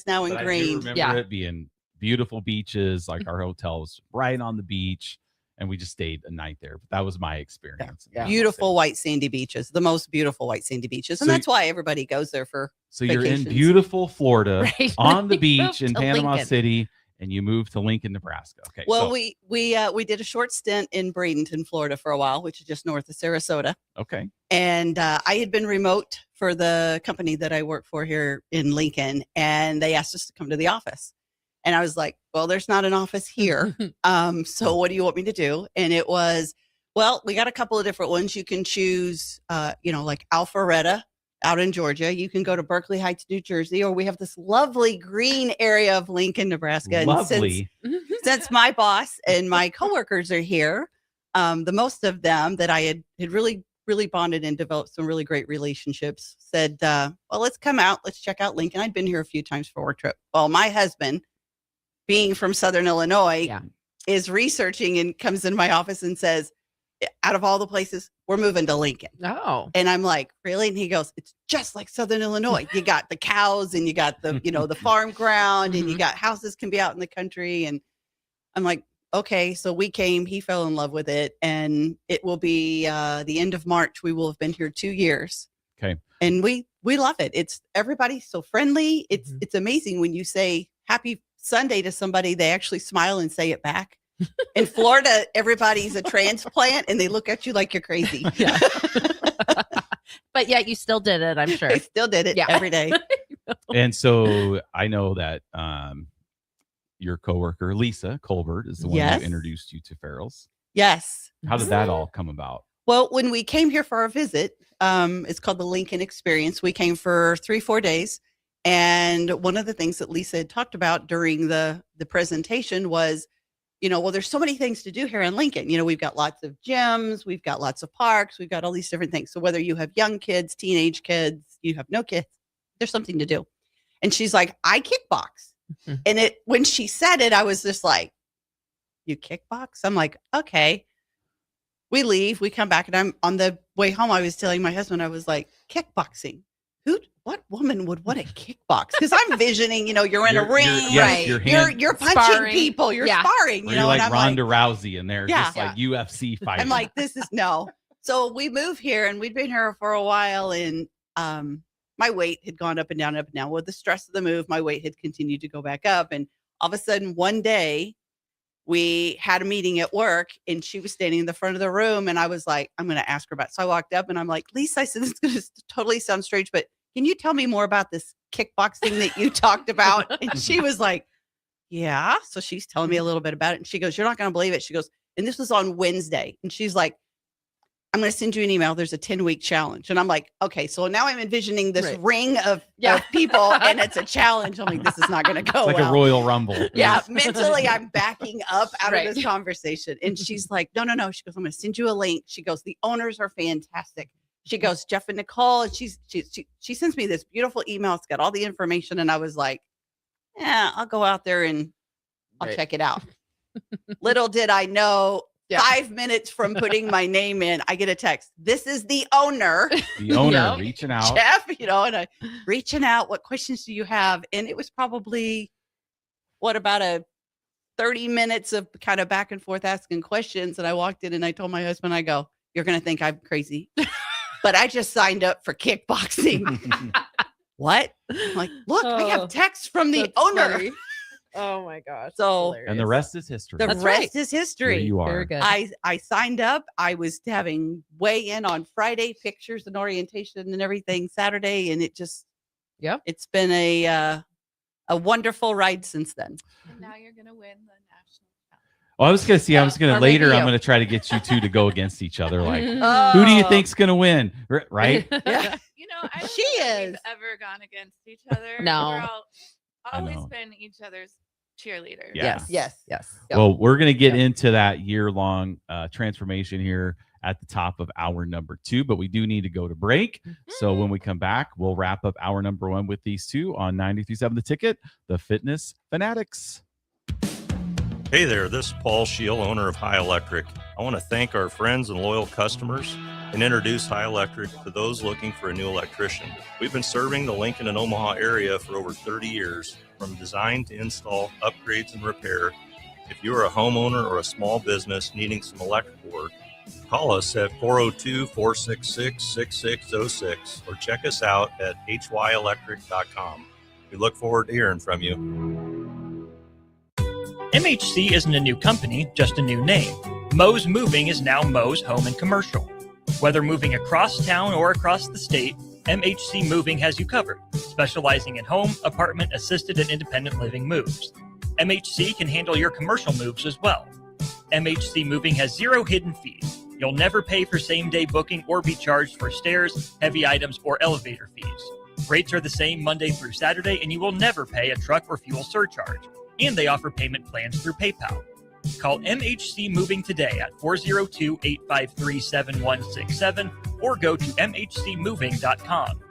now But I do ingrained. remember it being beautiful beaches, like our hotel was right on the beach, and we just stayed a night there. But that was my experience. in Panama Beautiful City. white sandy beaches, the most beautiful white sandy beaches. And So that's why everybody goes there for So you're in vacations. beautiful Florida Right. on the You beach moved in to Panama Lincoln. City, and you moved to Lincoln, Nebraska. Okay. Well, so, we did a short stint in Bradenton, Florida for a while, which is just north of Sarasota. okay. And I had been remote for the company that I work for here in Lincoln, and they asked us to come to the office. And I was like, well, there's not an office here. So what do you want me to do? And it was, well, we got a couple of different ones. You can choose, like Alpharetta out in Georgia. You can go to Berkeley Heights, New Jersey, or we have this lovely green area of Lincoln, Nebraska. And Lovely. since my boss and my coworkers are here, the most of them that I had really bonded and developed some really great relationships said, well, let's come out. Let's check out Lincoln. I'd been here a few times for a work trip. Well, my husband, being from Southern Illinois, is researching and comes into my office and says, out of all the places, we're moving to Lincoln. Oh. And I'm like, really? And he goes, it's just like Southern Illinois. You got the cows and you got the, the farm ground and you got houses can be out in the country. And I'm like, okay. So we came, he fell in love with it. And it will be the end of March. We will have been here 2 years. Okay. And we love it. It's everybody's so friendly. It's amazing when you say happy Sunday to somebody, they actually smile and say it back. In Florida, everybody's a transplant and they look at you like you're crazy. Yeah. But yet you still did it, I'm sure. I still did it every day. And so I know that your coworker, Lisa Colbert, is the one Yes. who introduced you to Farrell's. Yes. How did that all come about? Well, when we came here for our visit, it's called the Lincoln Experience. We came for 3-4 days. And one of the things that Lisa had talked about during the presentation was, well, there's so many things to do here in Lincoln. We've got lots of gyms, we've got lots of parks, we've got all these different things. So whether you have young kids, teenage kids, you have no kids, there's something to do. And she's like, I kickbox. And when she said it, I was just like, you kickbox? I'm like, okay. We leave, we come back, and I'm on the way home. I was telling my husband, I was like, kickboxing. What woman would want to kickbox? Because I'm envisioning, you're in a ring, right? You're punching sparring. people, you're sparring, Or you're like and I'm Ronda Rousey, and they're Yeah. just like UFC fighting. I'm like, this is no. So we moved here, and we'd been here for a while, and my weight had gone up and down, up and down. With the stress of the move, my weight had continued to go back up, and all of a sudden, one day, we had a meeting at work, and she was standing in the front of the room, and I was like, I'm going to ask her about it. So I walked up, and I'm like, Lisa, I said, this is going to totally sound strange, but can you tell me more about this kickboxing that you talked about? And she was like, yeah. So she's telling me a little bit about it. And she goes, you're not going to believe it. She goes, and this was on Wednesday. And she's like, I'm going to send you an email. There's a 10-week challenge. And I'm like, okay, so now I'm envisioning this ring of people, and it's a challenge. I'm like, this is not going to go It's like well. a Royal Rumble. Yeah, mentally, I'm backing up out of this conversation. And she's like, no. She goes, I'm going to send you a link. She goes, the owners are fantastic. She goes, Jeff and Nicole. And she sends me this beautiful email. It's got all the information. And I was like, yeah, I'll go out there and I'll check it out. Little did I know, 5 minutes from putting my name in, I get a text. This is the owner. The owner reaching out. Jeff, and I reaching out. What questions do you have? And it was probably, about a 30 minutes of kind of back and forth asking questions. And I walked in and I told my husband, I go, you're going to think I'm crazy, but I just signed up for kickboxing. What? I'm like, look, I have text from the owner. funny. Oh my gosh. So, And the rest is history. the rest is history. There you are. Very good. I signed up. I was having weigh in on Friday, pictures and orientation and everything Saturday. And it just, it's been a wonderful ride since then. And now you're going to win the national. Well, I was going to see, or later, maybe I'm you. going to try to get you two to go against each other. Like, who do you think's going to win? Right? Yeah. I don't She know that is. we've ever gone against each other. No. We're I always know. been each other's cheerleaders. Yeah. Yes. Yes. Well, we're going to get into that year-long transformation here at the top of hour number 2, but we do need to go to break. So when we come back, we'll wrap up hour number 1 with these two on 93.7 The Ticket, the Fitness Fanatics. Hey there, this is Paul Scheel, owner of High Electric. I want to thank our friends and loyal customers and introduce High Electric to those looking for a new electrician. We've been serving the Lincoln and Omaha area for over 30 years, from design to install, upgrades, and repair. If you are a homeowner or a small business needing some electrical work, call us at 402-466-6606 or check us out at hyelectric.com. We look forward to hearing from you. MHC isn't a new company, just a new name. Mo's Moving is now Mo's Home and Commercial. Whether moving across town or across the state, MHC Moving has you covered, specializing in home, apartment, assisted, and independent living moves. MHC can handle your commercial moves as well. MHC Moving has 0 hidden fees. You'll never pay for same-day booking or be charged for stairs, heavy items, or elevator fees. Rates are the same Monday through Saturday, and you will never pay a truck or fuel surcharge. And they offer payment plans through PayPal. Call MHC Moving today at 402-853-7167 or go to mhcmoving.com.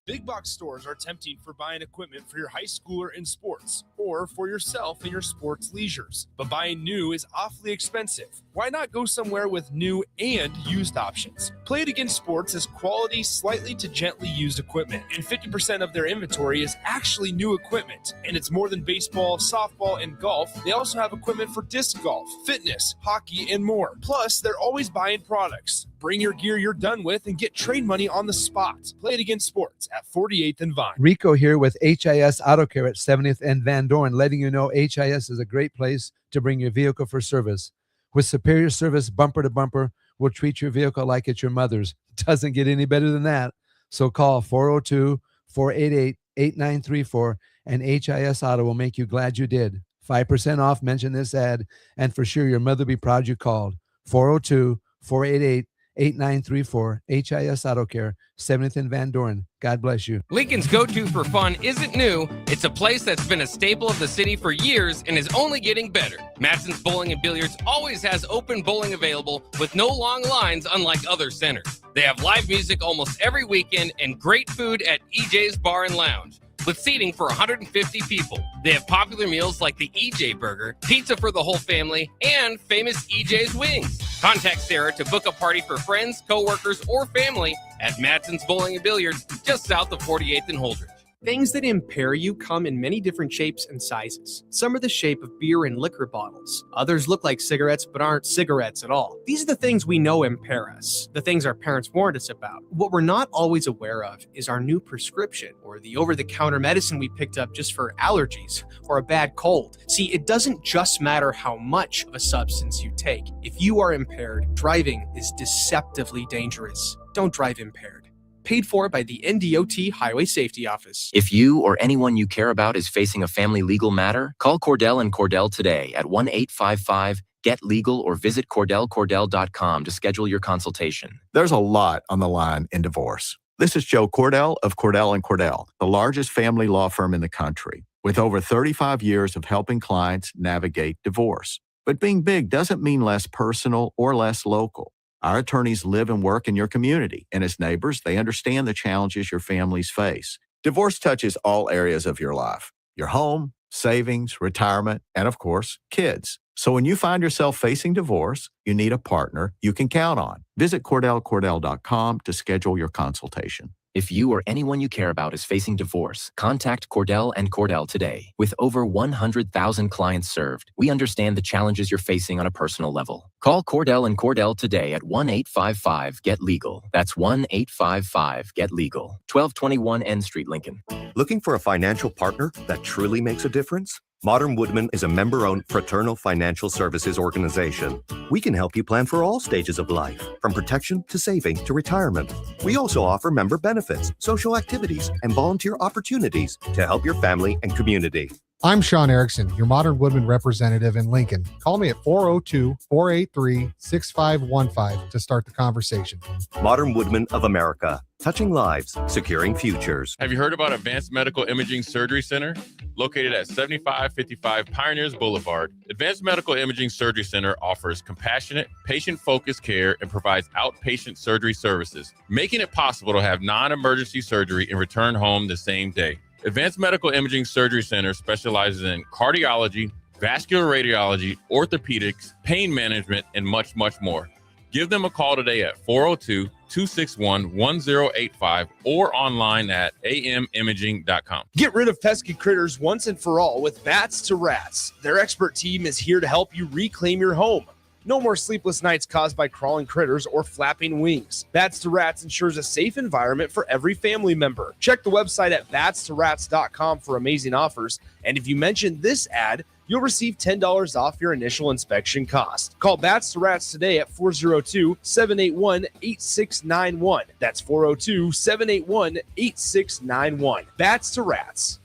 Big box stores are tempting for buying equipment for your high schooler in sports or for yourself in your sports leisures. But buying new is awfully expensive. Why not go somewhere with new and used options? Play It Again Sports has quality, slightly to gently used equipment, and 50% of their inventory is actually new equipment. And it's more than baseball, softball, and golf. They also have equipment for disc golf, fitness, hockey, and more. Plus, they're always buying products. Bring your gear you're done with and get trade money on the spot. Play It Again Sports at 48th and Vine. Rico here with HIS Auto Care at 70th and Van Dorn, letting you know HIS is a great place to bring your vehicle for service. With superior service, bumper to bumper, we'll treat your vehicle like it's your mother's. It doesn't get any better than that. So call 402-488-8934 and HIS Auto will make you glad you did. 5% off. Mention this ad, and for sure your mother will be proud you called. 402-488-8934. HIS Auto Care, 70th and Van Doren. God bless you. Lincoln's go-to for fun isn't new. It's a place that's been a staple of the city for years and is only getting better. Matson's Bowling and Billiards always has open bowling available with no long lines, unlike other centers. They have live music almost every weekend and great food at EJ's Bar and Lounge, with seating for 150 people. They have popular meals like the EJ Burger, pizza for the whole family, and famous EJ's Wings. Contact Sarah to book a party for friends, coworkers, or family at Matson's Bowling and Billiards, just south of 48th and Holdridge. Things that impair you come in many different shapes and sizes. Some are the shape of beer and liquor bottles. Others look like cigarettes but aren't cigarettes at all. These are the things we know impair us, the things our parents warned us about. What we're not always aware of is our new prescription, or the over-the-counter medicine we picked up just for allergies or a bad cold. See, it doesn't just matter how much of a substance you take. If you are impaired, driving is deceptively dangerous. Don't drive impaired. Paid for by the NDOT Highway Safety Office. If you or anyone you care about is facing a family legal matter, call Cordell and Cordell today at 1-855-GET-LEGAL or visit CordellCordell.com to schedule your consultation. There's a lot on the line in divorce. This is Joe Cordell of Cordell & Cordell, the largest family law firm in the country, with over 35 years of helping clients navigate divorce. But being big doesn't mean less personal or less local. Our attorneys live and work in your community, and as neighbors, they understand the challenges your families face. Divorce touches all areas of your life: your home, savings, retirement, and of course, kids. So when you find yourself facing divorce, you need a partner you can count on. Visit CordellCordell.com to schedule your consultation. If you or anyone you care about is facing divorce, contact Cordell and Cordell today. With over 100,000 clients served, we understand the challenges you're facing on a personal level. Call Cordell and Cordell today at 1-855-GET-LEGAL. That's 1-855-GET-LEGAL. 1221 N Street, Lincoln. Looking for a financial partner that truly makes a difference? Modern Woodman is a member-owned fraternal financial services organization. We can help you plan for all stages of life, from protection to saving to retirement. We also offer member benefits, social activities, and volunteer opportunities to help your family and community. I'm Sean Erickson, your Modern Woodman representative in Lincoln. Call me at 402-483-6515 to start the conversation. Modern Woodman of America, touching lives, securing futures. Have you heard about Advanced Medical Imaging Surgery Center? Located at 7555 Pioneers Boulevard, Advanced Medical Imaging Surgery Center offers compassionate, patient-focused care and provides outpatient surgery services, making it possible to have non-emergency surgery and return home the same day. Advanced Medical Imaging Surgery Center specializes in cardiology, vascular radiology, orthopedics, pain management, and much, much more. Give them a call today at 402-261-1085 or online at amimaging.com. Get rid of pesky critters once and for all with Bats to Rats. Their expert team is here to help you reclaim your home. No more sleepless nights caused by crawling critters or flapping wings. Bats to Rats ensures a safe environment for every family member. Check the website at batstorats.com for amazing offers. And if you mention this ad, you'll receive $10 off your initial inspection cost. Call Bats to Rats today at 402-781-8691. That's 402-781-8691. Bats to Rats.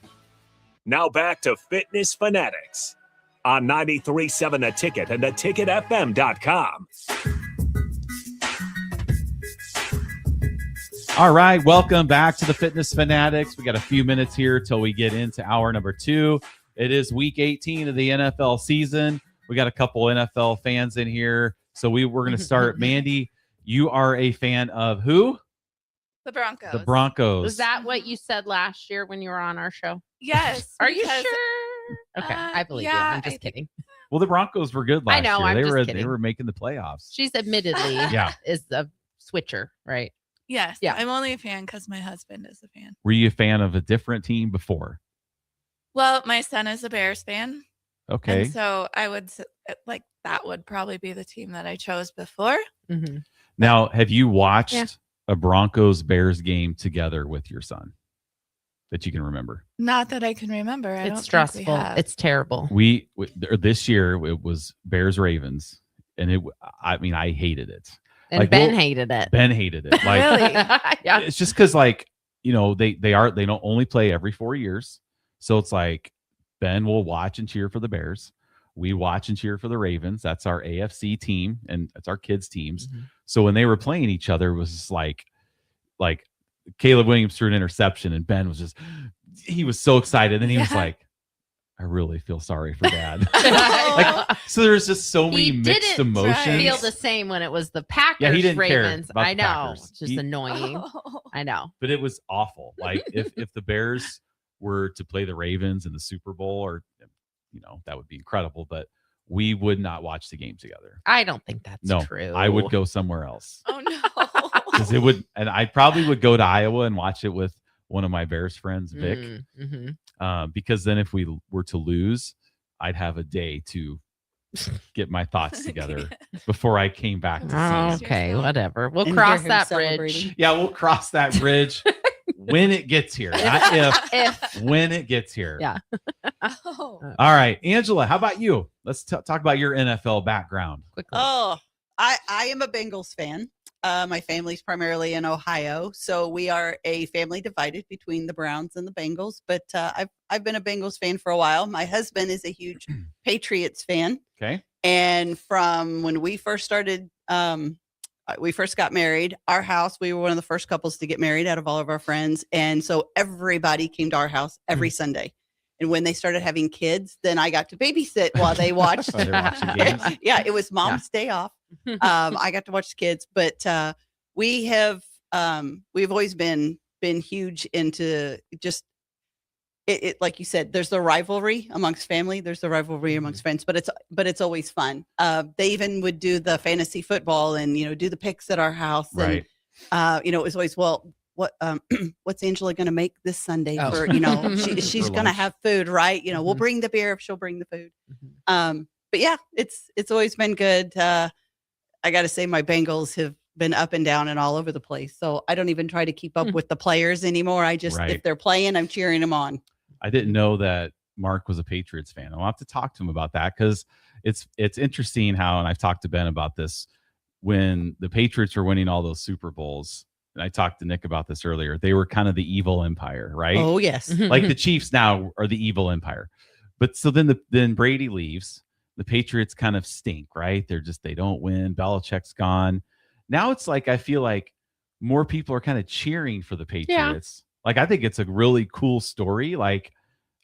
Now back to Fitness Fanatics on 93.7 The Ticket and theticketfm.com. All right, welcome back to the Fitness Fanatics. We got a few minutes here till we get into hour number 2. It is week 18 of the NFL season. We got a couple NFL fans in here. So we're going to start. Mandy, you are a fan of who? The Broncos. The Broncos. Was that what you said last year when you were on our show? Yes. Are you sure? Okay, I believe you. I'm just kidding. Well, the Broncos were good last year. I'm they just were kidding. They were making the playoffs. She's admittedly is a switcher, right? Yes. Yeah. I'm only a fan because my husband is a fan. Were you a fan of a different team before? Well, my son is a Bears fan. Okay. And so I would that would probably be the team that I chose before. Mm-hmm. Now, have you watched a Broncos Bears game together with your son that you can remember? Not that I can remember. It's stressful. It's terrible. We this year it was Bears Ravens, and I hated it. And Ben hated it. Ben hated it. Like, really? Yeah. It's just because they don't only play every 4 years, so it's like Ben will watch and cheer for the Bears. We watch and cheer for the Ravens. That's our AFC team, and that's our kids' teams. So when they were playing each other, it was just like Caleb Williams threw an interception, and Ben was he was so excited. And he was like, I really feel sorry for Dad. So there's just so many mixed emotions. Feel the same when it was the Packers. Yeah, he didn't Ravens. care about I the know. Packers. It's just annoying. I know. But it was awful. Like if the Bears were to play the Ravens in the Super Bowl, or that would be incredible. But we would not watch the game together. I don't think that's true. I would go somewhere else. Oh no. Because it would, and I probably would go to Iowa and watch it with one of my Bears friends, Vic. Because then if we were to lose, I'd have a day to get my thoughts together before I came back to see okay, whatever. We'll And cross hear him that bridge. celebrating. Yeah, we'll cross that bridge when it gets here. Not if. When it gets here. Yeah. All right, Angela, how about you? Let's talk about your NFL background. Quickly. Oh, I am a Bengals fan. My family's primarily in Ohio, so we are a family divided between the Browns and the Bengals. But I've been a Bengals fan for a while. My husband is a huge Patriots fan. Okay. And from when we first started, we first got married, our house, we were one of the first couples to get married out of all of our friends. And so everybody came to our house every Sunday. And when they started having kids, then I got to babysit while they watched. They're watching games. Yeah, it was mom's day off. I got to watch the kids, but we've always been huge into just it. Like you said, there's the rivalry amongst family, there's the rivalry amongst friends, but it's always fun. They even would do the fantasy football and do the picks at our house, Right. and it was always what's Angela going to make this Sunday for she's For going to lunch. have food, right? We'll bring the beer if she'll bring the food. But yeah, it's always been good. I got to say, my Bengals have been up and down and all over the place. So I don't even try to keep up with the players anymore. I just, Right. if they're playing, I'm cheering them on. I didn't know that Mark was a Patriots fan. I'll have to talk to him about that, because it's interesting how, and I've talked to Ben about this, when the Patriots were winning all those Super Bowls, and I talked to Nick about this earlier, they were kind of the evil empire, right? Oh, yes. Like the Chiefs now are the evil empire. But so then Brady leaves. The Patriots kind of stink, right? They don't win. Belichick's gone. Now it's like, I feel like more people are kind of cheering for the Patriots. Like, I think it's a really cool story. Like,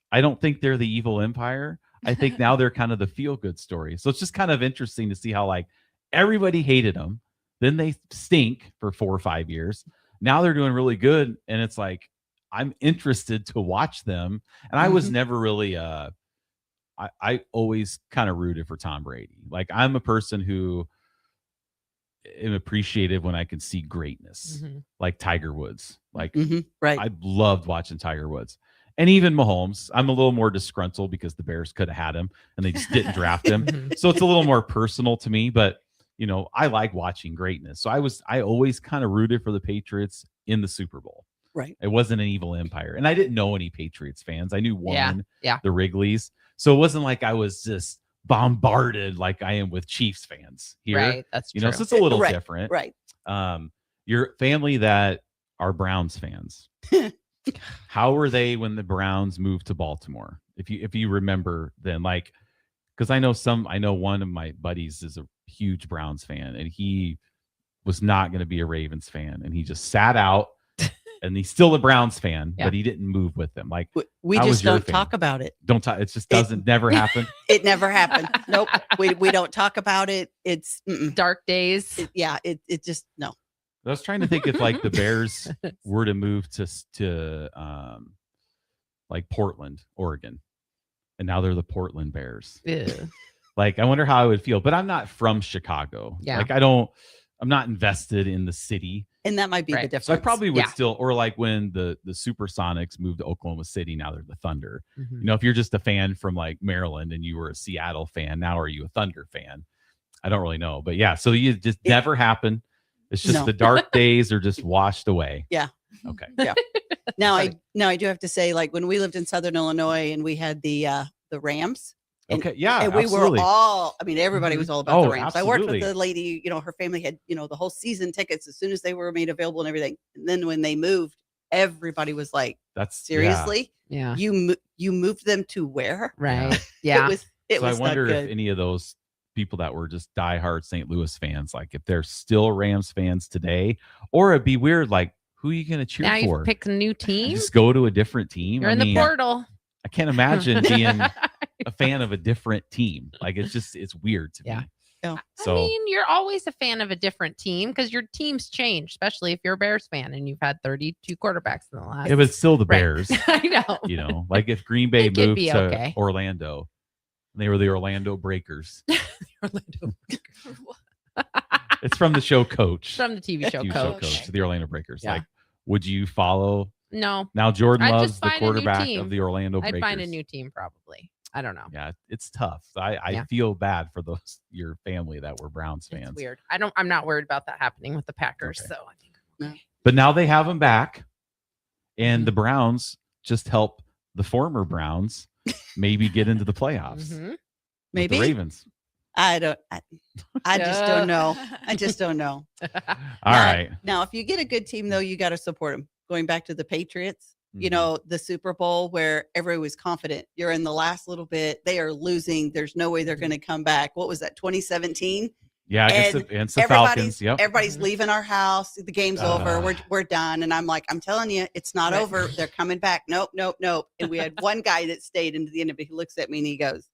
I don't think they're the evil empire. I think now they're kind of the feel-good story. So it's just kind of interesting to see how, like, everybody hated them. Then they stink for 4 or 5 years. Now they're doing really good. And it's like, I'm interested to watch them. And I was never really, I always kind of rooted for Tom Brady. Like, I'm a person who am appreciative when I can see greatness, like Tiger Woods. Like, right. I loved watching Tiger Woods. And even Mahomes. I'm a little more disgruntled because the Bears could have had him and they just didn't draft him. So it's a little more personal to me, but I like watching greatness. So I always kind of rooted for the Patriots in the Super Bowl. Right. It wasn't an evil empire. And I didn't know any Patriots fans. I knew one, Yeah. the Wrigleys. So it wasn't like I was just bombarded like I am with Chiefs fans here. Right. That's true. So it's a little Right, different. right. Your family that are Browns fans, how were they when the Browns moved to Baltimore? If you remember then, like, because I know one of my buddies is a huge Browns fan, and he was not going to be a Ravens fan, and he just sat out, and he's still a Browns fan, but he didn't move with them. Like, We how was just your don't fan? talk about it. Don't talk. It just doesn't never happen. It never happened. Nope. We don't talk about it. It's dark days. It just, no. I was trying to think if, like, the Bears were to move to like Portland, Oregon, and now they're the Portland Bears. Yeah. Like, I wonder how I would feel, but I'm not from Chicago. Yeah. Like, I'm not invested in the city. And that might be the difference. So I probably would still, or like when the Supersonics moved to Oklahoma City, now they're the Thunder. If you're just a fan from like Maryland and you were a Seattle fan, now are you a Thunder fan? I don't really know, but yeah. So you just never happened. It's just the dark days are just washed away. Yeah. Okay. Yeah. Now I do have to say, like, when we lived in Southern Illinois and we had the Rams. And, Okay. Yeah. and we absolutely. were all, everybody was all about the Rams. I worked absolutely. with the lady, her family had, the whole season tickets as soon as they were made available and everything. And then when they moved, everybody was like, That's seriously? Yeah. You moved them to where? Right. Yeah. It So was I wonder not if good. any of those people that were just diehard St. Louis fans, like if they're still Rams fans today, or it'd be weird, like who are you going to cheer Now you for? pick a new team. You just go to a different team. You're I in mean, the portal. I can't imagine being a fan of a different team. Like it's weird to me. Yeah. So I mean, you're always a fan of a different team because your teams change, especially if you're a Bears fan and you've had 32 quarterbacks in the last. yeah, but it's still the Right. Bears. I know. You know, like if Green Bay It could moved be to okay. Orlando, and they were the Orlando Breakers. It's from the show Coach. From the TV show Coach. The Orlando Breakers. Yeah. Like, would you follow? No. Now Jordan I'd loves just the find a new quarterback team. of the Orlando Breakers. I'd find a new team probably. I don't know. Yeah, it's tough. I Yeah. feel bad for your family that were Browns fans. It's weird. I'm not worried about that happening with the Packers. Okay. So I think But now they have him back, and Mm-hmm. the Browns just help the former Browns maybe get into the playoffs. Mm-hmm. with Maybe the Ravens. I just don't know. I just don't know. All right. Now, if you get a good team, though, you got to support them. Going back to the Patriots, you Mm-hmm. know, the Super Bowl where everyone was confident. You're in the last little bit. They are losing. There's no way they're going to come back. What was that, 2017? Yeah, And against the Falcons. Yep. Everybody's leaving our house. The game's over. We're done. And I'm like, I'm telling you, it's not Right. over. They're coming back. Nope. And we had one guy that stayed into the end of it. He looks at me and he goes,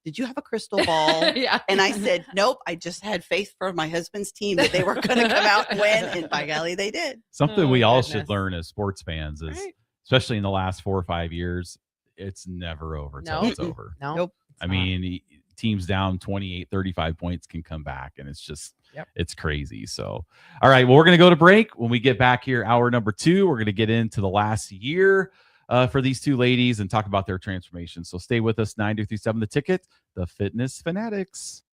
did you have a crystal ball? Yeah. And I said, nope. I just had faith for my husband's team that they were going to come out and win. And by golly, they did. Something we all should goodness. learn as sports fans is, Right. especially in the last 4 or 5 years, it's never over till No. it's over. No. Nope. I mean, teams down 28, 35 points can come back, and it's just, it's crazy. So, all right, well, we're going to go to break. When we get back here, hour number 2, we're going to get into the last year for these two ladies and talk about their transformation. So stay with us, 937 The Ticket, the Fitness Fanatics.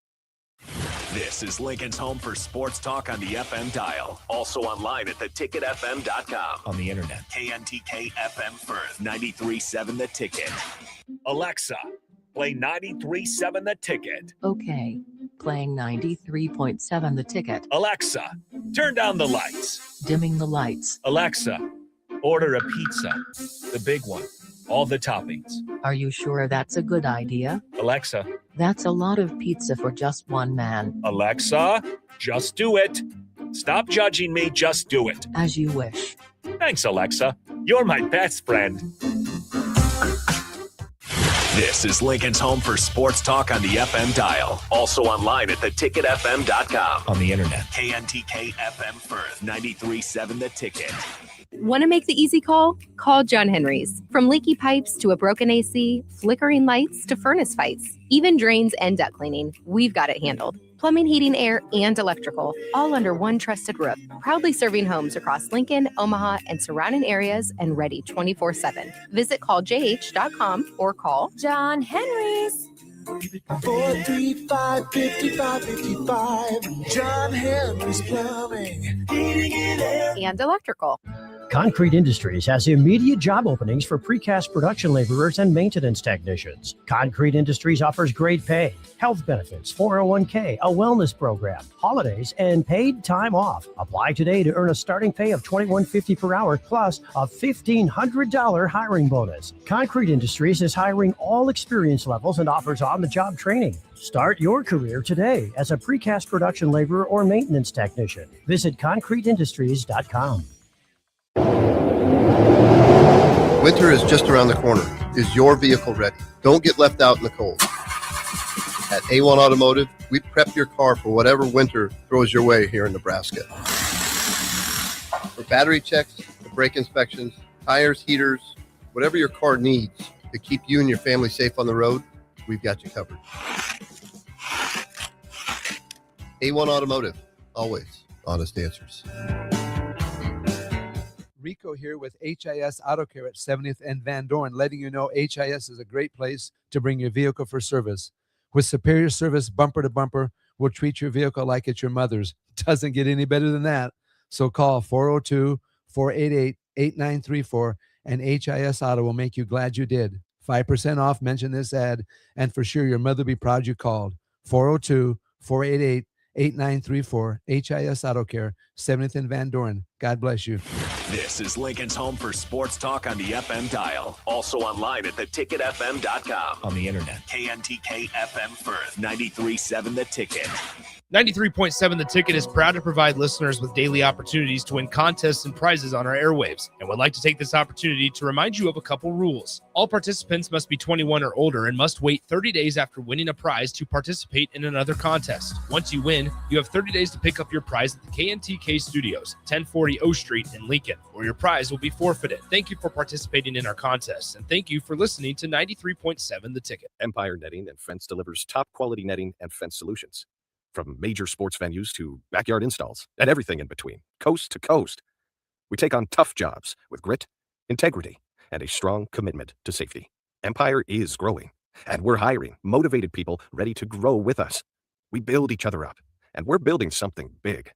This is Lincoln's home for sports talk on the FM dial. Also online at theticketfm.com. On the internet, KNTK FM Firth, 93.7 The Ticket. Alexa, play 93.7 The Ticket. Okay. Playing 93.7 The Ticket. Alexa, turn down the lights. Dimming the lights. Alexa, order a pizza. The big one. All the toppings. Are you sure that's a good idea? Alexa. That's a lot of pizza for just one man. Alexa, just do it. Stop judging me, just do it. As you wish. Thanks, Alexa. You're my best friend. This is Lincoln's home for sports talk on the FM dial. Also online at theticketfm.com. On the internet, KNTK FM Firth, 93.7 The Ticket. Want to make the easy call? Call John Henry's. From leaky pipes to a broken AC, flickering lights to furnace fights, even drains and duct cleaning, we've got it handled. Plumbing, heating, air, and electrical, all under one trusted roof. Proudly serving homes across Lincoln, Omaha, and surrounding areas and ready 24/7. Visit calljh.com or call John Henry's. 435-5555. John Henry's Plumbing. Heating and air. And electrical. Concrete Industries has immediate job openings for precast production laborers and maintenance technicians. Concrete Industries offers great pay, health benefits, 401k, a wellness program, holidays, and paid time off. Apply today to earn a starting pay of $21.50 per hour plus a $1,500 hiring bonus. Concrete Industries is hiring all experience levels and offers on-the-job training. Start your career today as a precast production laborer or maintenance technician. Visit concreteindustries.com. Winter is just around the corner. Is your vehicle ready? Don't get left out in the cold. At A1 Automotive, we prep your car for whatever winter throws your way here in Nebraska. For battery checks, for brake inspections, tires, heaters, whatever your car needs to keep you and your family safe on the road, we've got you covered. A1 Automotive, always honest answers. Rico here with HIS Auto Care at 70th and Van Dorn, letting you know HIS is a great place to bring your vehicle for service. With superior service bumper to bumper, we'll treat your vehicle like it's your mother's. Doesn't get any better than that. So call 402-488-8934 and HIS Auto will make you glad you did. 5% off, mention this ad, and for sure your mother will be proud you called. 402-488-8934. 8934. HIS Auto Care, 70th and Van Doren. God bless you. This is Lincoln's home for sports talk on the FM dial. Also online at theticketfm.com. On the internet. KNTK FM Firth, 93.7 The Ticket. 93.7 The Ticket is proud to provide listeners with daily opportunities to win contests and prizes on our airwaves, and would like to take this opportunity to remind you of a couple rules. All participants must be 21 or older and must wait 30 days after winning a prize to participate in another contest. Once you win, you have 30 days to pick up your prize at the KNTK Studios, 1040 O Street in Lincoln, or your prize will be forfeited. Thank you for participating in our contests, and thank you for listening to 93.7 The Ticket. Empire Netting and Fence delivers top quality netting and fence solutions. From major sports venues to backyard installs and everything in between, coast to coast. We take on tough jobs with grit, integrity, and a strong commitment to safety. Empire is growing, and we're hiring motivated people ready to grow with us. We build each other up, and we're building something big.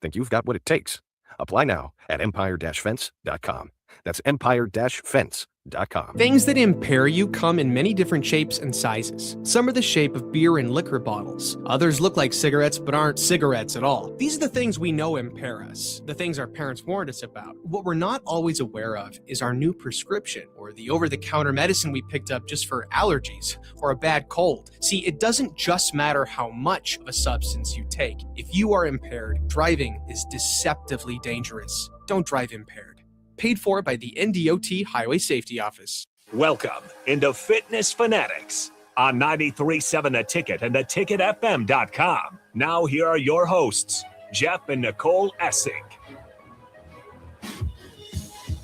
Think you've got what it takes? Apply now at empire-fence.com. That's empire-fence.com. Things that impair you come in many different shapes and sizes. Some are the shape of beer and liquor bottles. Others look like cigarettes but aren't cigarettes at all. These are the things we know impair us, the things our parents warned us about. What we're not always aware of is our new prescription or the over-the-counter medicine we picked up just for allergies or a bad cold. See, it doesn't just matter how much of a substance you take. If you are impaired, driving is deceptively dangerous. Don't drive impaired. Paid for by the NDOT Highway Safety Office. Welcome into Fitness Fanatics on 93.7 The Ticket and theticketfm.com. Now here are your hosts, Jeff and Nicole Essig.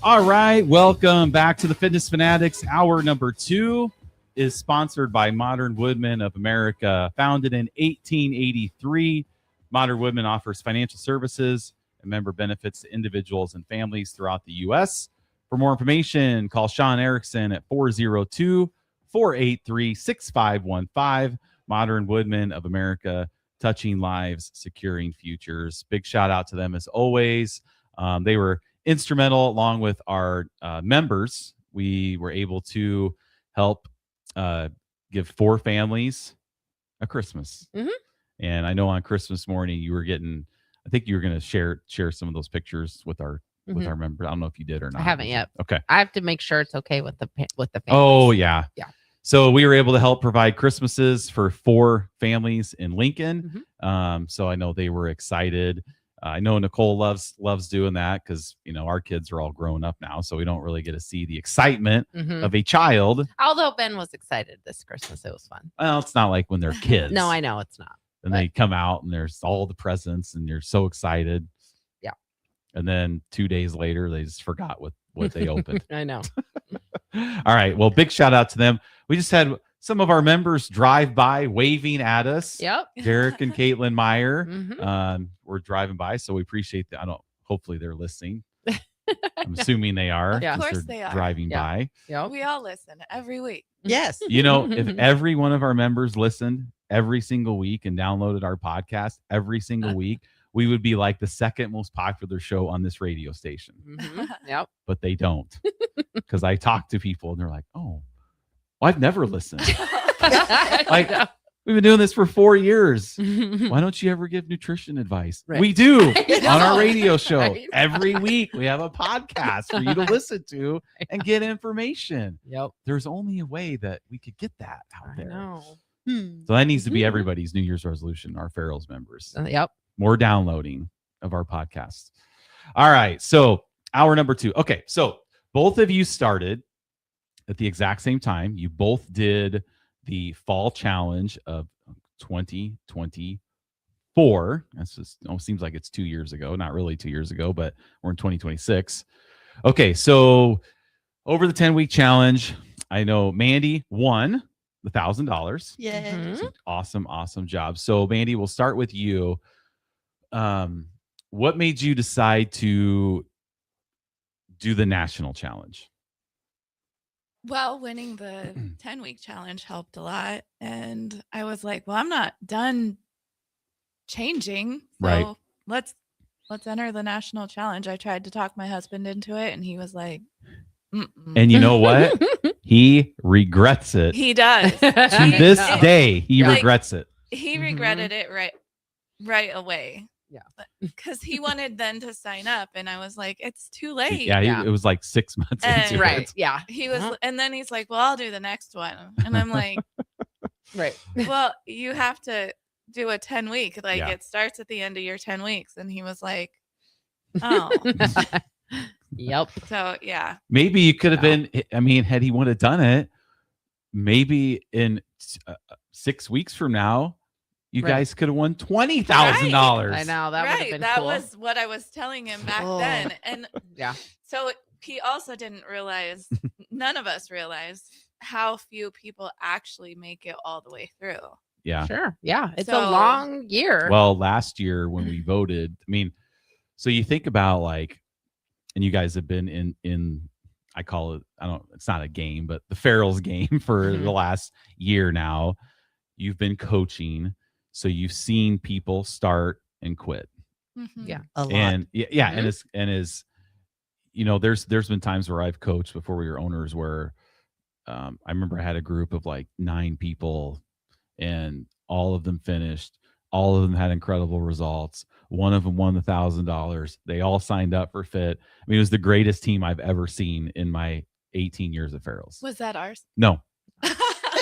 All right, welcome back to the Fitness Fanatics. Hour number 2 is sponsored by Modern Woodmen of America. Founded in 1883, Modern Woodmen offers financial services and member benefits to individuals and families throughout the U.S. For more information, call Sean Erickson at 402-483-6515. Modern Woodmen of America, touching lives, securing futures. Big shout out to them as always. They were instrumental along with our members. We were able to help give 4 families a Christmas. Mm-hmm. And I know on Christmas morning you were getting, I think you were going to share some of those pictures with our members. I don't know if you did or not. I haven't yet. Okay. I have to make sure it's okay with the families. Oh yeah. Yeah. So we were able to help provide Christmases for 4 families in Lincoln. So I know they were excited. I know Nicole loves doing that because, you know, our kids are all grown up now, so we don't really get to see the excitement of a child. Although Ben was excited this Christmas. It was fun. Well, it's not like when they're kids. No, I know it's not. And they come out and there's all the presents and you're so excited. Yeah. And then 2 days later, they just forgot what they opened. I know. All right. Well, big shout out to them. We just had some of our members drive by waving at us. Yep. Derek and Caitlin Meyer were driving by. So we appreciate that. Hopefully they're listening. I'm assuming they are. Yeah, of because course they're they are. driving by. Yep. We all listen every week. Yes. You know, if every one of our members listened every single week and downloaded our podcast every single week, we would be like the second most popular show on this radio station. Yep. But they don't. Because I talk to people and they're like, oh, well, I've never listened. Like, we've been doing this for 4 years. Why don't you ever give nutrition advice? Right. We do on our know. radio show. Right. Every week we have a podcast for you to listen to and get information. Yep. There's only a way that we could get that out I there. know. So that needs to be everybody's New Year's resolution, our Farrell's members. Yep. More downloading of our podcast. All right. So hour number 2. Okay. So both of you started at the exact same time. You both did the fall challenge of 2024. That's just seems like it's 2 years ago. Not really 2 years ago, but we're in 2026. Okay. So over the 10-week challenge, I know Mandy won the $1,000. Yeah. Awesome job. So Mandy, we'll start with you. What made you decide to do the national challenge? Well, winning the 10-week challenge helped a lot. And I was like, well, I'm not done changing. So Right. let's enter the national challenge. I tried to talk my husband into it and he was like, mm-mm. And you know what? He regrets it. He does. To this day, he regrets it. He regretted it right right away. Yeah. Because he wanted then to sign up, and I was like, it's too late. Yeah, it was like 6 months And into it. Yeah. He was, and then he's like, well, I'll do the next one. And I'm like, right. Well, you have to do a 10-week. Like Yeah. it starts at the end of your 10 weeks. And he was like, oh. Yep. So, yeah. Maybe you could have been, I mean, had he would have done it, maybe in 6 weeks from now, you guys could have won $20,000. I know. That would have been That cool. was what I was telling him back then. And yeah. So he also didn't realize, none of us realized how few people actually make it all the way through. Yeah. Sure. Yeah. It's a So- long year. Well, last year when we voted, I mean, so you think about like, and you guys have been in I call it, it's not a game, but the Farrell's game for the last year now. You've been coaching, so you've seen people start and quit. Yeah. A lot. And and is there's been times where I've coached before we were owners where I remember I had a group of like 9 people and all of them finished. All of them had incredible results. One of them won the $1,000. They all signed up for FIT. I mean, it was the greatest team I've ever seen in my 18 years at Farrell's. Was that ours? No.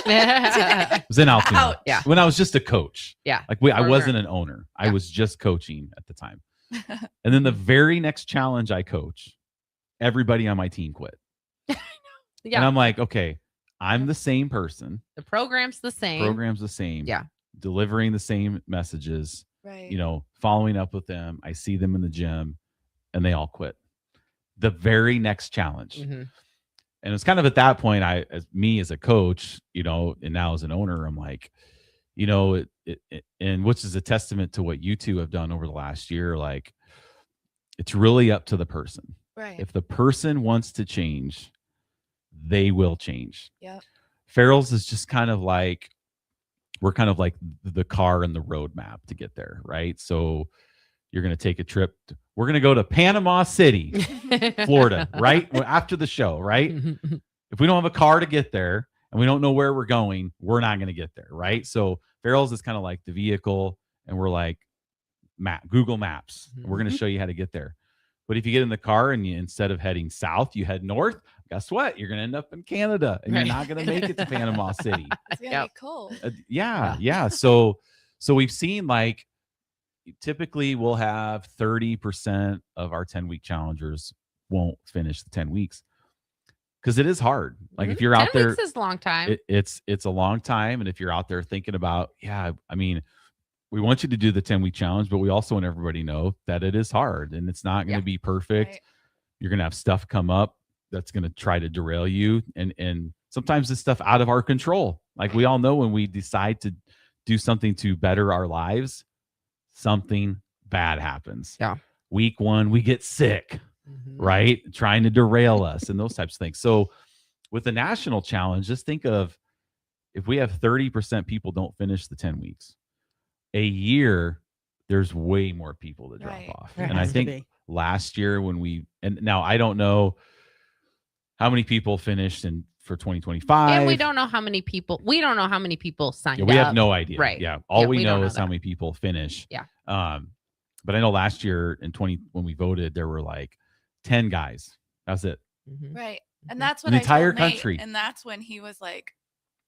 It was in Altoona. Ouch. Yeah. When I was just a coach. Yeah. Like I For wasn't sure. an owner. I was just coaching at the time. And then the very next challenge I coach, everybody on my team quit. Yeah. And I'm like, okay, I'm the same person. The program's the same. Program's the same. Yeah. Delivering the same messages. Right. Following up with them. I see them in the gym and they all quit. The very next challenge. Mhm. And it's kind of at that point, as a coach, and now as an owner, I'm like, and which is a testament to what you two have done over the last year. Like, it's really up to the person. Right. If the person wants to change, they will change. Yep. Farrell's is just kind of like, we're kind of like the car and the roadmap to get there, right? So you're going to take a trip. We're going to go to Panama City, Florida, right? After the show, right? If we don't have a car to get there and we don't know where we're going, we're not going to get there, right? So Farrell's is kind of like the vehicle, and we're like Google Maps. And we're going to show you how to get there. But if you get in the car and instead of heading south, you head north, guess what? You're going to end up in Canada, and you're not going to make it to Panama City. It's going to be cold. Yeah. So we've seen like typically we'll have 30% of our 10-week challengers won't finish the 10 weeks because it is hard. Like if you're out 10 there, weeks is a long time. it's a long time. And if you're out there thinking about, I mean, we want you to do the 10-week challenge, but we also want everybody to know that it is hard and it's not going to be perfect. Right. You're going to have stuff come up that's going to try to derail you. And sometimes it's stuff out of our control. Like we all know when we decide to do something to better our lives, something bad happens. Yeah. Week 1, we get sick, right? Trying to derail us and those types of things. So with the national challenge, just think of if we have 30% people don't finish the 10 weeks, a year, there's way more people to drop off. There And I has to think be. last year and now I don't know how many people finished for 2025. And we don't know how many people signed up. We have no idea. Right. Yeah. All we don't know is how that. many people finish. Yeah. But I know last year when we voted, there were like 10 guys. That's it. Right. And that's what The I entire told Nate, country. and that's when he was like,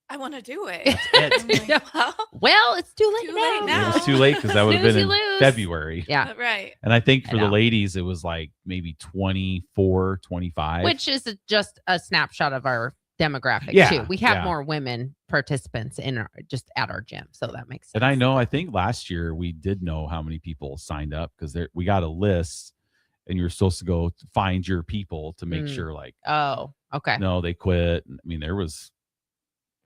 I want to do it. That's I'm like, Well, it's too late now. It was too late because that would have Snooze, been you in lose. February. Yeah. Right. And I think for I the know. ladies, it was like maybe 24, 25. Which is just a snapshot of our demographic Yeah, too. We have yeah. more women participants just at our gym, so that makes sense. And I think last year we did know how many people signed up because we got a list and you're supposed to go find your people to make sure like, Oh, okay. no, they quit. I mean, there was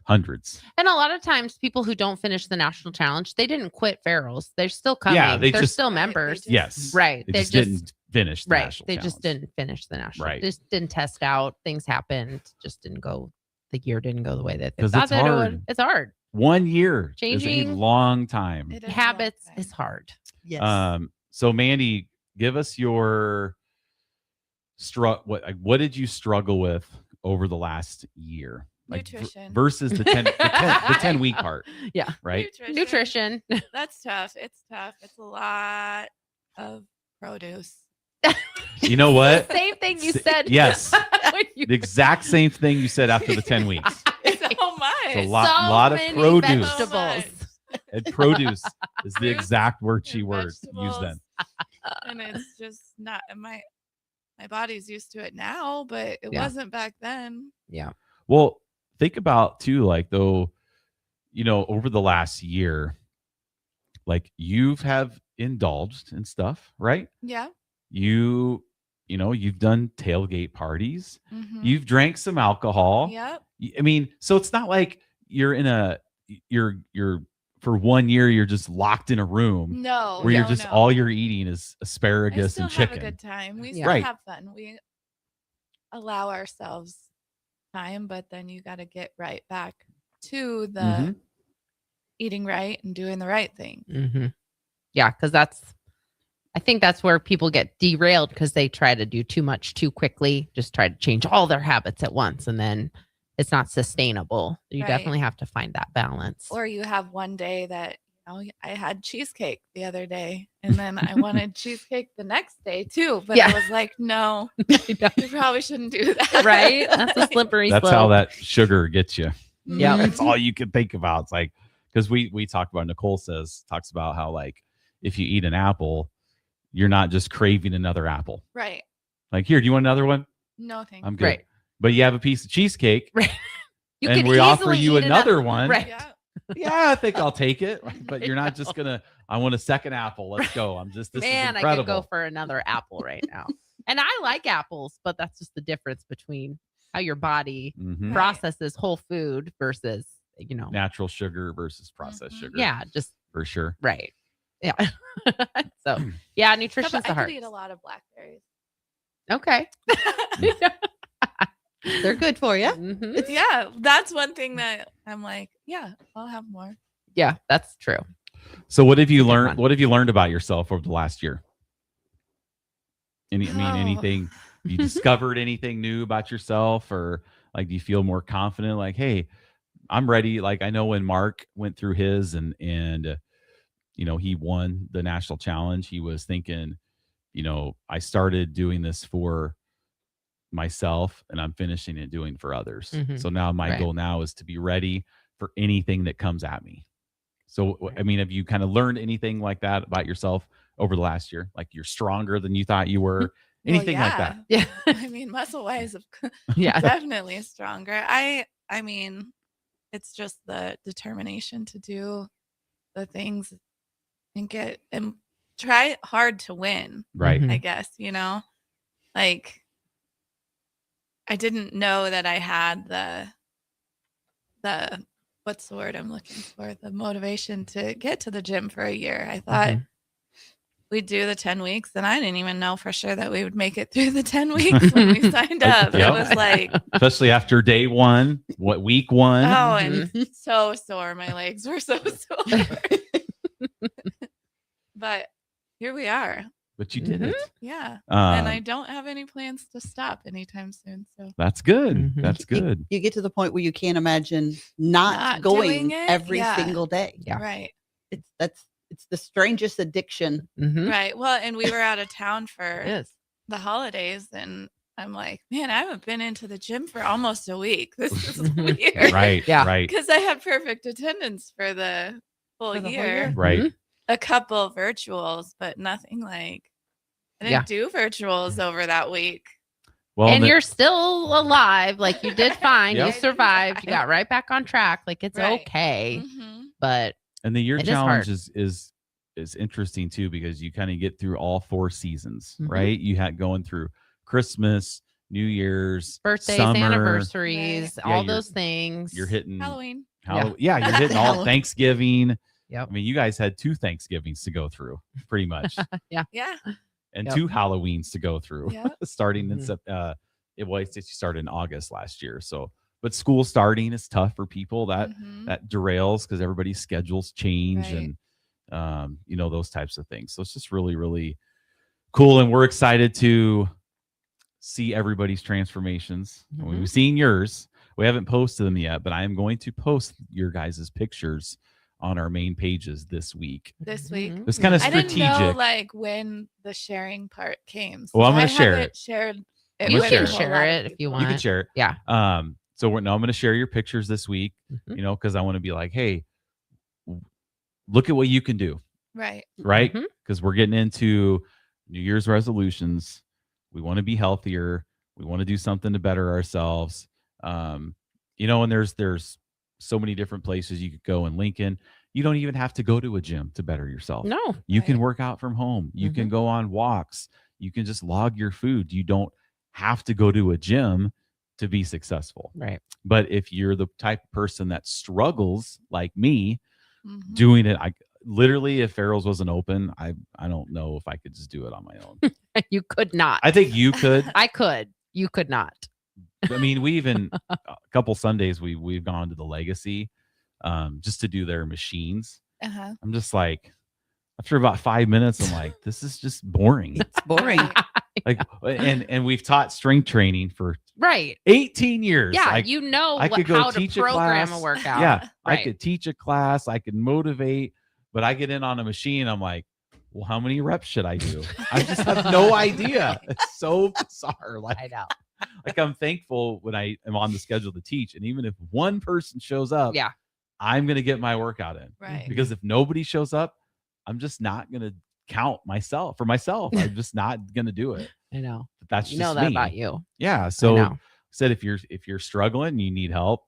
hundreds. And a lot of times, people who don't finish the national challenge, they didn't quit Farrell's. They're still coming. Yeah, they're just- still members. Yes. Right. They just didn't finish the right. national They just challenge. didn't finish the national. Right. Just didn't test out. Things happened. Just didn't go. The year didn't go the way that they 'Cause thought it's that it would. hard. It's hard. 1 year is a Changing long time. Habits is hard. Yes. So Mandy, give us your what did you struggle with over the last year? Nutrition. versus the 10 week part. Yeah. Right. Nutrition. That's tough. It's tough. It's a lot of produce. You know what? Same thing you said. Yes. when you- The exact same thing you said after the 10 weeks. So much. It's a lot of many produce. vegetables. And produce is the Fruits exact word she and used vegetables. then. And it's just not my body's used to it now, but it Yeah. wasn't back then. Yeah. Well, think about too, like though, over the last year, like you've indulged in stuff, right? Yeah. You've done tailgate parties. Mhm. You've drank some alcohol. Yep. I mean, so it's not like you're for 1 year, you're just locked in a room. No, where you're no, just no. all you're eating is I asparagus still and have chicken. a good time. We Yeah. still Right. have fun. We allow ourselves time, but then you got to get right back to the Mhm. eating right and doing the right thing. Mm-hmm. Yeah, because I think that's where people get derailed because they try to do too much too quickly, just try to change all their habits at once, and then it's not sustainable. You Right. definitely have to find that balance. Or you have one day that, I had cheesecake the other day, and then I wanted cheesecake the next day too. But Yeah. I was like, no, you probably shouldn't do that. Right? That's a slippery That's slope. how that sugar gets you. Yeah. That's all you can think about. It's like, because we talk about, Nicole talks about how, like, if you eat an apple, you're not just craving another apple. Right. Like, here, do you want another one? No, thank I'm you. good. Right. But you have a piece of cheesecake, Right. You and could we offer easily you eat another one. Right. Yeah. Yeah, I think I'll take it. But you're not just gonna. I want a second apple. Let's go. This is Man, I incredible. could go for another apple right now. And I like apples, but that's just the difference between how your body Mhm. processes whole food versus, Natural sugar versus processed sugar. yeah, just for sure. right. Yeah. So, yeah, nutrition's the I heart. could eat a lot of blackberries. Okay. They're good for you. Mhm. Yeah, that's one thing that I'm like, yeah, I'll have more. Yeah, that's true. So what have you Good learned? one. What have you learned about yourself over the last year? Oh. Anything? You discovered anything new about yourself, or like, do you feel more confident? Like, hey, I'm ready. Like, I know when Mark went through his and he won the national challenge, he was thinking, I started doing this for myself and I'm finishing it doing for others. Mhm. So now my Right. goal now is to be ready for anything that comes at me. So, I mean, have you kind of learned anything like that about yourself over the last year? Like, you're stronger than you thought you were? Anything like that? Yeah. I mean, muscle wise, Yeah. definitely stronger. I mean, it's just the determination to do the things and try hard to win. Right. I guess, like, I didn't know that I had the what's the word I'm looking for? The motivation to get to the gym for a year. I thought we'd do the 10 weeks, and I didn't even know for sure that we would make it through the 10 weeks when we signed up. Yep. It was like, Especially after day one, week one? oh, and so sore. My legs were so sore. But here we are. But you did it. Yeah. And I Um, don't have any plans to stop anytime soon. So That's good. Mhm. That's good. You get to the point where you can't imagine not Not going doing it? every Yeah. single day. Yeah. right. It's the strangest addiction. Mhm. Right. Well, and we were out of town for It is. the holidays, and I'm like, man, I haven't been into the gym for almost a week. This is weird. Right. Yeah. Right. Because I had perfect attendance for the full For the whole year. year? Right. A couple virtuals, but nothing like I didn't do virtuals over that week. Well, And the- you're still alive. Like, you did fine. Yep. You survived. You got right back on track. Like, it's Right. okay. Mhm. But And the year It is challenge hard. is interesting too, because you kind of get through all 4 seasons, Mhm. right? You had going through Christmas, New Year's, birthdays, summer. anniversaries, Yeah, all you're- those things. You're hitting Halloween. Yeah, you're hitting all Halloween. Thanksgiving. Yep. I mean, you guys had 2 Thanksgivings to go through, pretty much, Yeah. and Yep. 2 Halloweens to go through, Yep. starting in Mhm. it was you started in August last year. So, but school starting is tough for people. Mhm. That derails because everybody's schedules change Right. and those types of things. So it's just really, really cool, and we're excited to see everybody's transformations. Mhm. We've seen yours. We haven't posted them yet, but I am going to post your guys' pictures on our main pages this week. This week. It's kind of I strategic. didn't know like when the sharing part came. Well, I'm I going to share haven't it. shared it. I'm You gonna can share it. share it if you want. You can share it. Yeah. So I'm going to share your pictures this week, Mhm. you know, because I want to be like, hey, look at what you can do. Right. Right? Mhm. Because we're getting into New Year's resolutions. We want to be healthier. We want to do something to better ourselves. You know, and there's so many different places you could go in Lincoln. You don't even have to go to a gym to better yourself. No. You can work out from home. You can go on walks. You can just log your food. You don't have to go to a gym to be successful. Right. But if you're the type of person that struggles like me Mm-hmm. doing it, I literally, if Farrell's wasn't open, I don't know if I could just do it on my own. You could not. I think you could. I could. You could not. I mean, we even a couple Sundays we've gone to the Legacy just to do their machines. Uh-huh. I'm just like, after about 5 minutes, I'm like, this is just boring. It's boring. Like, and we've taught strength training for Right. 18 years. Yeah, Like, you know I could go how to teach program class. a workout. Yeah, I Right. could teach a class. I could motivate, but I get in on a machine. I'm like, well, how many reps should I do? I just have no idea. It's so bizarre. Like, I know. Like, I'm thankful when I am on the schedule to teach, and even if one person shows up, Yeah. I'm gonna get my workout in. Right. Because if nobody shows up, I'm just not gonna count myself for myself. I'm just not gonna do it. I know. But that's You just know that me. about you. Yeah. So know. said if you're struggling, you need help,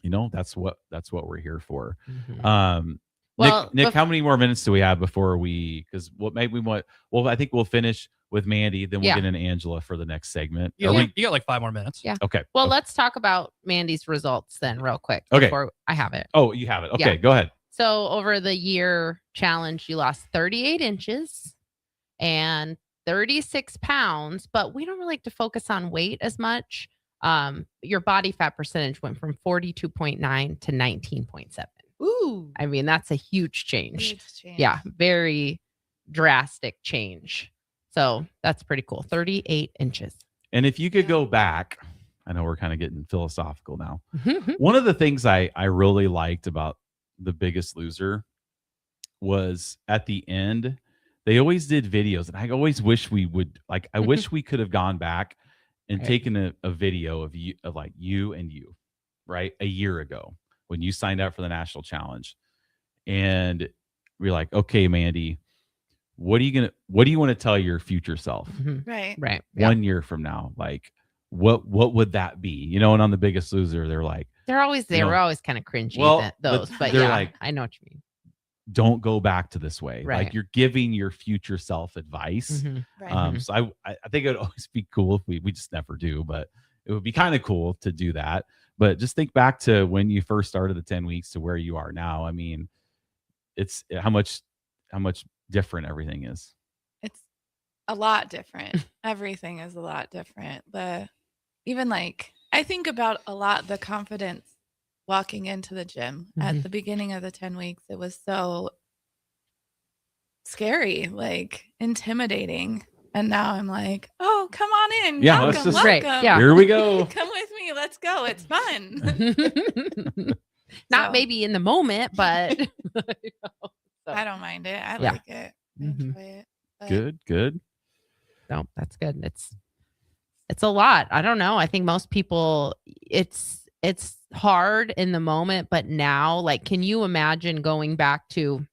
you know, that's what we're here for. Mhm. Well, Nick, how many more minutes do we have before because what maybe we want? Well, I think we'll finish with Mandy, then we'll Yeah. get into Angela for the next segment. You Are got, you got like 5 more minutes. Yeah. Okay. Well, let's talk about Mandy's results then, real quick. Okay. Before I have it. Oh, you have it. Okay, Yeah. go ahead. So over the year challenge, you lost 38 inches and 36 pounds, but we don't really like to focus on weight as much. Your body fat percentage went from 42.9 to 19.7. Ooh. I mean, that's a huge change. Huge change. Yeah, very drastic change. So that's pretty cool. 38 inches. And if you could go back, I know we're kind of getting philosophical now. One of the things I really liked about The Biggest Loser was at the end, they always did videos. And I always wish we would, like, I wish we could have gone back and Right. taken a video of you, of like you, right? A year ago when you signed up for the national challenge. And we're like, okay, Mandy, what do you want to tell your future self? Right. Right. 1 year from now? Like, what would that be? You know, and on The Biggest Loser, they're like, They know, were always kind of cringy, well, those. but But they're yeah, like, I know what you mean. don't go back to this way. Right. Like, you're giving your future self advice. Mhm. Right. So I think it would always be cool if we just never do, but it would be kind of cool to do that. But just think back to when you first started the 10 weeks to where you are now. I mean, it's how much different everything is. It's a lot different. Everything is a lot different. Even like I think about a lot the confidence walking into the gym at the beginning of the 10 weeks. It was so scary, like intimidating. And now I'm like, oh, come on in. Yeah, welcome, let's just welcome. here we go. Come with me. Let's go. It's fun. Not So- maybe in the moment, but I don't mind it. I Yeah. like it. I Mhm. enjoy it. But Good. no, that's good. It's a lot. I don't know. I think most people it's hard in the moment, but now, like, can you imagine going back to,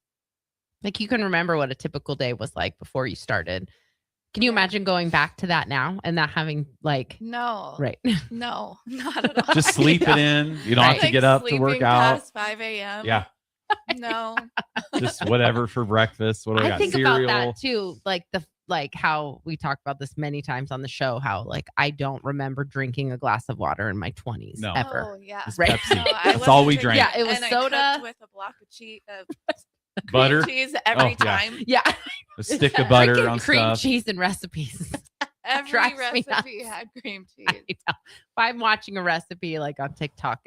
like, you can remember what a typical day was like before you started. Can you imagine going back to that now and not having like No. right? No, not at all. Just sleep it in. You don't have to Like get up to work sleeping out. past 5 a.m. Yeah. No. Just whatever for breakfast. What do I I got? think Cereal. about that too, like how we talked about this many times on the show, how like I don't remember drinking a glass of water in my 20s No. ever. Oh, yeah. Just Right. Pepsi. No, I That's all wasn't we drinking- drank. Yeah, it was and I soda. cooked with a block of cheese, Butter. cheese every Oh, yeah. time. Yeah. A stick of butter Freaking on cream stuff. cheese and recipes. Every drives me recipe nuts. had cream cheese. I know. If I'm watching a recipe like on TikTok,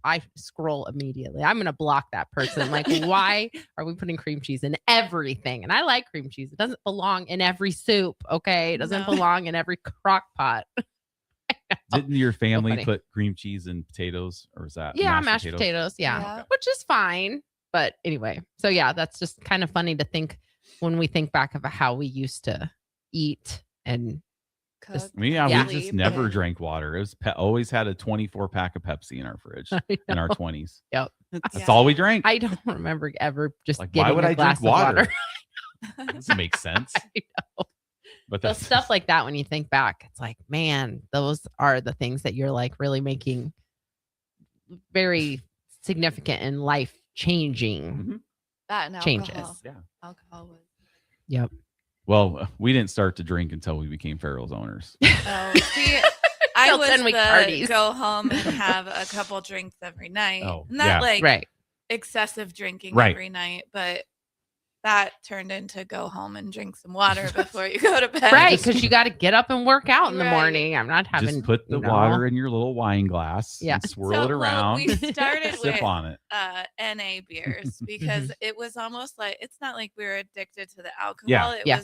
I scroll immediately. I'm gonna block that person. Like, why are we putting cream cheese in everything? And I like cream cheese. It doesn't belong in every soup. Okay, it doesn't No. belong in every crock pot. Didn't your family funny. put cream cheese and potatoes, or is that Yeah, mashed potatoes. Yeah, which is fine. But anyway, so yeah, that's just kind of funny to think when we think back of how we used to eat and. Just, we just never drank water. It was always had a 24 pack of Pepsi in our fridge in our 20s. Yep, that's all we drank. I don't remember ever just like, getting why would a I glass drink water? of water. Doesn't make sense. I know. But so stuff like that, when you think back, it's like, man, those are the things that you're like really making very significant and life changing That and changes. alcohol. Yeah, alcohol was. Yep. Well, we didn't start to drink until we became Farrell's owners. Oh, see, I was 10-week the parties. go home and have a couple drinks every night. Oh, Not yeah. like Right. excessive drinking Right. every night, but that turned into go home and drink some water before you go to bed. Right, because you got to get up and work out in the Right. morning. I'm not having Just put the water in your little wine glass and swirl it around. we started sip with on it. NA beers because it was almost like, it's not like we were addicted to the alcohol. Yeah.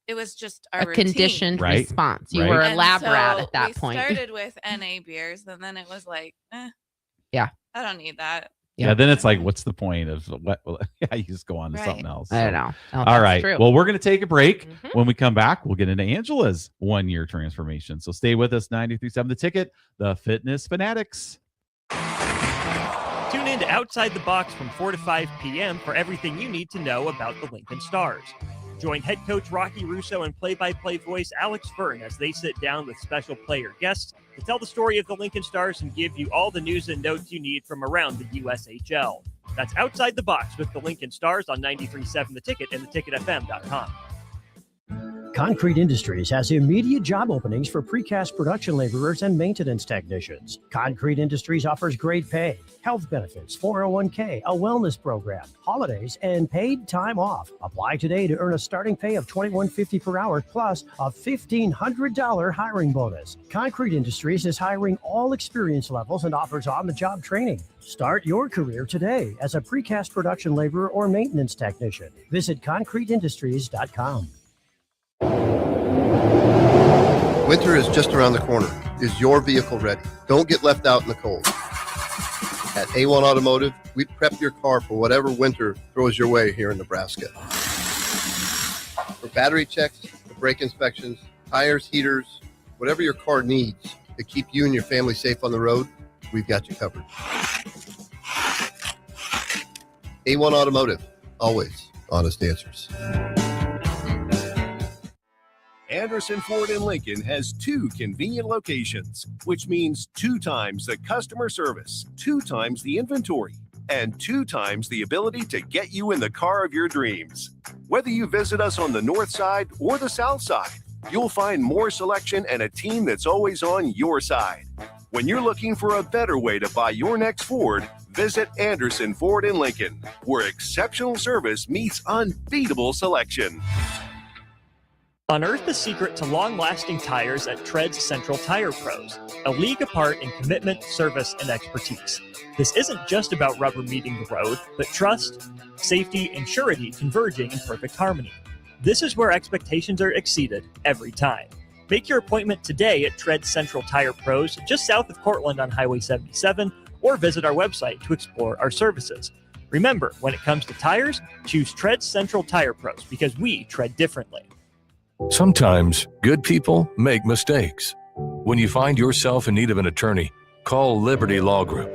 It was just our a routine. conditioned Right. response. You Right. were a And lab rat so at that we point. started with NA beers, and then it was like, Yeah. I don't need that. Yeah. Then it's like, what's the point of what? Well, you just go on to Right. something else. I don't know. Oh, All that's right. true. Well, we're going to take a break. When we come back, we'll get into Angela's 1-year transformation. So stay with us. 93.7 The Ticket, the Fitness Fanatics. Tune in to Outside the Box from 4 to 5 p.m. for everything you need to know about the Lincoln Stars. Join head coach Rocky Russo and play-by-play voice Alex Fern as they sit down with special player guests to tell the story of the Lincoln Stars and give you all the news and notes you need from around the USHL. That's Outside the Box with the Lincoln Stars on 93.7 The Ticket and theticketfm.com. Concrete Industries has immediate job openings for precast production laborers and maintenance technicians. Concrete Industries offers great pay, health benefits, 401k, a wellness program, holidays, and paid time off. Apply today to earn a starting pay of $21.50 per hour plus a $1,500 hiring bonus. Concrete Industries is hiring all experience levels and offers on-the-job training. Start your career today as a precast production laborer or maintenance technician. Visit concreteindustries.com. Winter is just around the corner. Is your vehicle ready? Don't get left out in the cold. At A1 Automotive, we prep your car for whatever winter throws your way here in Nebraska. For battery checks, for brake inspections, tires, heaters, whatever your car needs to keep you and your family safe on the road, we've got you covered. A1 Automotive, always honest answers. Anderson Ford in Lincoln has 2 convenient locations, which means 2 times the customer service, 2 times the inventory, and 2 times the ability to get you in the car of your dreams. Whether you visit us on the north side or the south side, you'll find more selection and a team that's always on your side. When you're looking for a better way to buy your next Ford, visit Anderson Ford in Lincoln, where exceptional service meets unbeatable selection. Unearth the secret to long-lasting tires at Tread's Central Tire Pros, a league apart in commitment, service, and expertise. This isn't just about rubber meeting the road, but trust, safety, and surety converging in perfect harmony. This is where expectations are exceeded every time. Make your appointment today at Tread's Central Tire Pros, just south of Cortland on Highway 77, or visit our website to explore our services. Remember, when it comes to tires, choose Tread's Central Tire Pros because we tread differently. Sometimes good people make mistakes. When you find yourself in need of an attorney, call Liberty Law Group.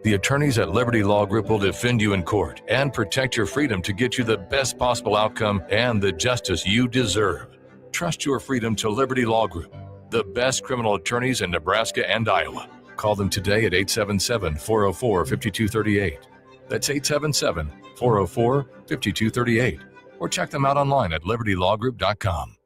The attorneys at Liberty Law Group will defend you in court and protect your freedom to get you the best possible outcome and the justice you deserve. Trust your freedom to Liberty Law Group, the best criminal attorneys in Nebraska and Iowa. Call them today at 877-404-5238. That's 877-404-5238. Or check them out online at libertylawgroup.com.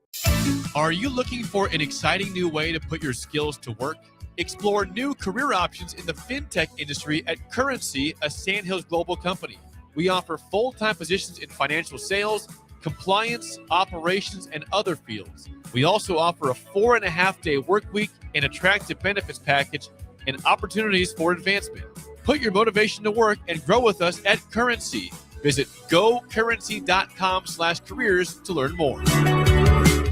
Are you looking for an exciting new way to put your skills to work? Explore new career options in the fintech industry at Currency, a Sandhills global company. We offer full-time positions in financial sales, compliance, operations, and other fields. We also offer a 4.5-day work week, an attractive benefits package, and opportunities for advancement. Put your motivation to work and grow with us at Currency. Visit gocurrency.com/careers to learn more.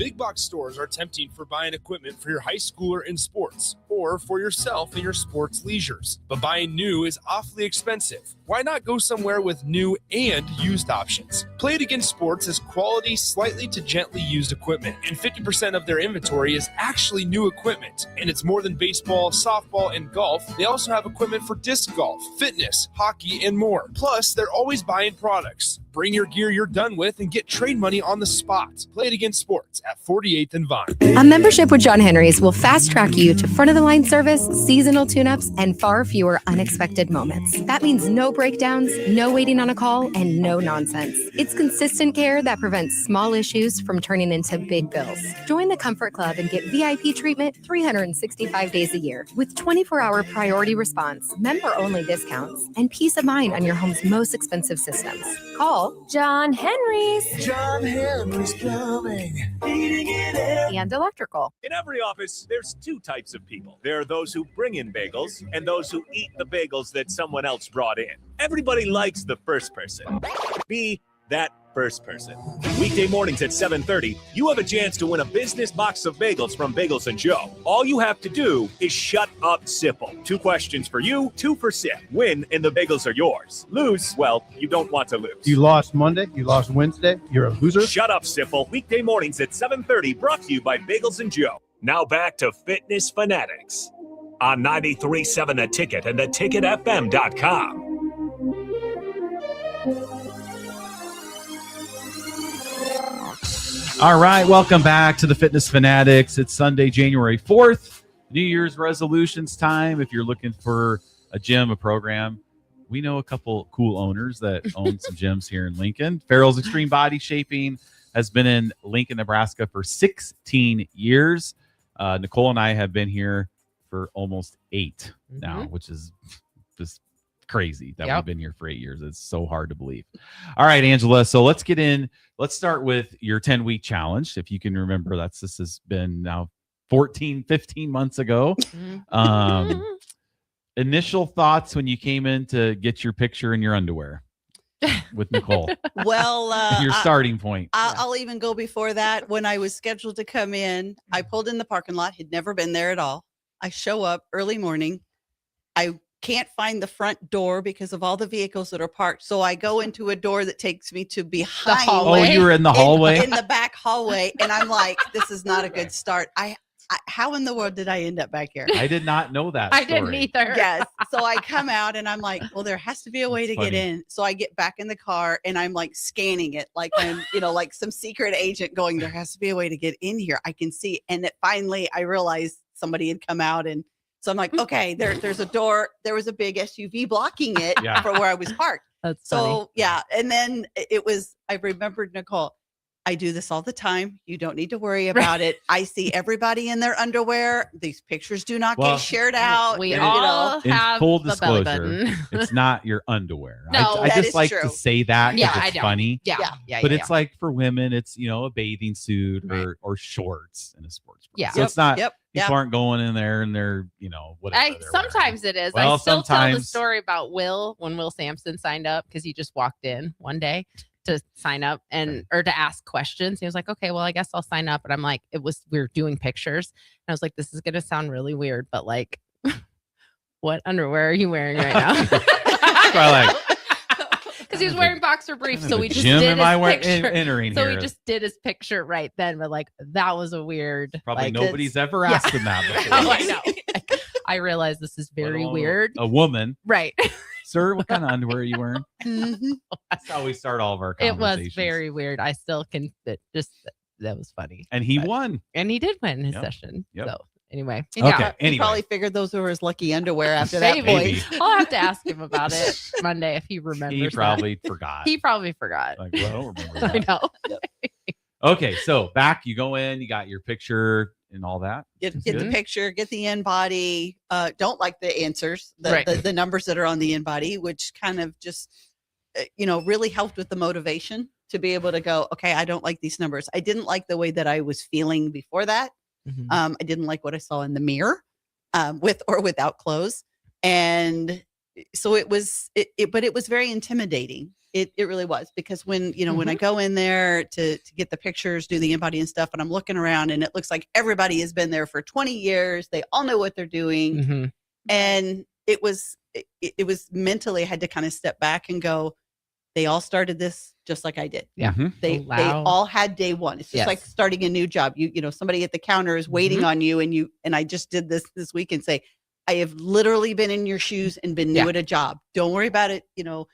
Big box stores are tempting for buying equipment for your high schooler in sports or for yourself in your sports leisures. But buying new is awfully expensive. Why not go somewhere with new and used options? Play It Again Sports has quality, slightly to gently used equipment, and 50% of their inventory is actually new equipment. And it's more than baseball, softball, and golf. They also have equipment for disc golf, fitness, hockey, and more. Plus, they're always buying products. Bring your gear you're done with and get trade money on the spot. Play It Again Sports at 48th and Vine. A membership with John Henry's will fast track you to front of the line service, seasonal tune-ups, and far fewer unexpected moments. That means no breakdowns, no waiting on a call, and no nonsense. It's consistent care that prevents small issues from turning into big bills. Join the Comfort Club and get VIP treatment 365 days a year with 24-hour priority response, member-only discounts, and peace of mind on your home's most expensive systems. Call John Henry's. John Henry's Plumbing, Heating and Air. And electrical. In every office, there's two types of people. There are those who bring in bagels and those who eat the bagels that someone else brought in. Everybody likes the first person. Be that first person. Weekday mornings at 7:30, you have a chance to win a business box of bagels from Bagels & Joe. All you have to do is shut up, Sipple. 2 questions for you, 2 for Sip. Win, and the bagels are yours. Lose, well, you don't want to lose. You lost Monday, you lost Wednesday, you're a loser. Shut up, Sipple. Weekday mornings at 7:30, brought to you by Bagels & Joe. Now back to Fitness Fanatics on 93.7 The Ticket and theticketfm.com. All right, welcome back to the Fitness Fanatics. It's Sunday, January 4th, New Year's resolutions time. If you're looking for a gym, a program, we know a couple cool owners that own some gyms here in Lincoln. Farrell's Extreme Body Shaping has been in Lincoln, Nebraska for 16 years. Nicole and I have been here for almost 8 now, which is just crazy that we've been here for 8 years. It's so hard to believe. All right, Angela. So let's get in. Let's start with your 10-week challenge. If you can remember, this has been now 15 months ago. Initial thoughts when you came in to get your picture in your underwear with Nicole. Well, your starting point. I'll even go before that. When I was scheduled to come in, I pulled in the parking lot, had never been there at all. I show up early morning. I can't find the front door because of all the vehicles that are parked. So I go into a door that takes me to behind. Oh, you were in the hallway? In the back hallway. And I'm like, this is not a good start. How in the world did I end up back here? I did not know that I story. didn't either. Yes. So I come out and I'm like, well, there has to be a way to get in. So I get back in the car and I'm like scanning it like I'm, like some secret agent going, there has to be a way to get in here. I can see. And it finally, I realized somebody had come out. And so I'm like, okay, there's a door. There was a big SUV blocking it for where I was parked. That's so funny. yeah. And then I remembered, Nicole, I do this all the time. You don't need to worry about it. I see everybody in their underwear. These pictures do not get shared out. We all have full the belly disclosure, button. it's not your underwear. No, I that just is like true. to say that because I it's know. funny. Yeah. But it's like for women, it's a bathing suit or shorts in a sports bra. Yeah. So it's not Yep. people aren't going in there and they're whatever. Sometimes it is. Well, I still tell the sometimes- story about when Will Sampson signed up because he just walked in one day to sign up or to ask questions. He was like, okay, well, I guess I'll sign up. And I'm like, we were doing pictures. And I was like, this is going to sound really weird, but like, what underwear are you wearing right now? Because he was wearing boxer briefs. So we just did his picture. Entering So here? we just did his picture right then. But like, that was a weird. Probably nobody's ever asked him that before. Oh, I know. I realize this is very weird. A woman. Right. Sir, what kind of underwear are you wearing? Mhm. That's how we start all of our It conversations. was very weird. I still can that was funny. And he won. And he did win his Yep. session. Yep. So anyway. Okay. He probably figured those were his lucky underwear after that Maybe. point. I'll have to ask him about it Monday if he remembers. He that. probably forgot. He probably forgot. Like, well, I don't remember I that. know. Okay, so back you go in, you got your picture and all that. Get That's the good. picture, get the in body. Don't like the answers, the numbers that are on the in body, which kind of just, really helped with the motivation to be able to go, okay, I don't like these numbers. I didn't like the way that I was feeling before that. I didn't like what I saw in the mirror, with or without clothes. And so it was, but it was very intimidating It really was, because when, when I go in there to get the pictures, do the in-body and stuff, and I'm looking around and it looks like everybody has been there for 20 years. They all know what they're doing. And it was mentally, I had to kind of step back and go, they all started this just like I did. Yeah. They all had day one. It's just like starting a new job. Somebody at the counter is waiting on you, and I just did this week and say, I have literally been in your shoes and been new at a job. Don't worry about it. And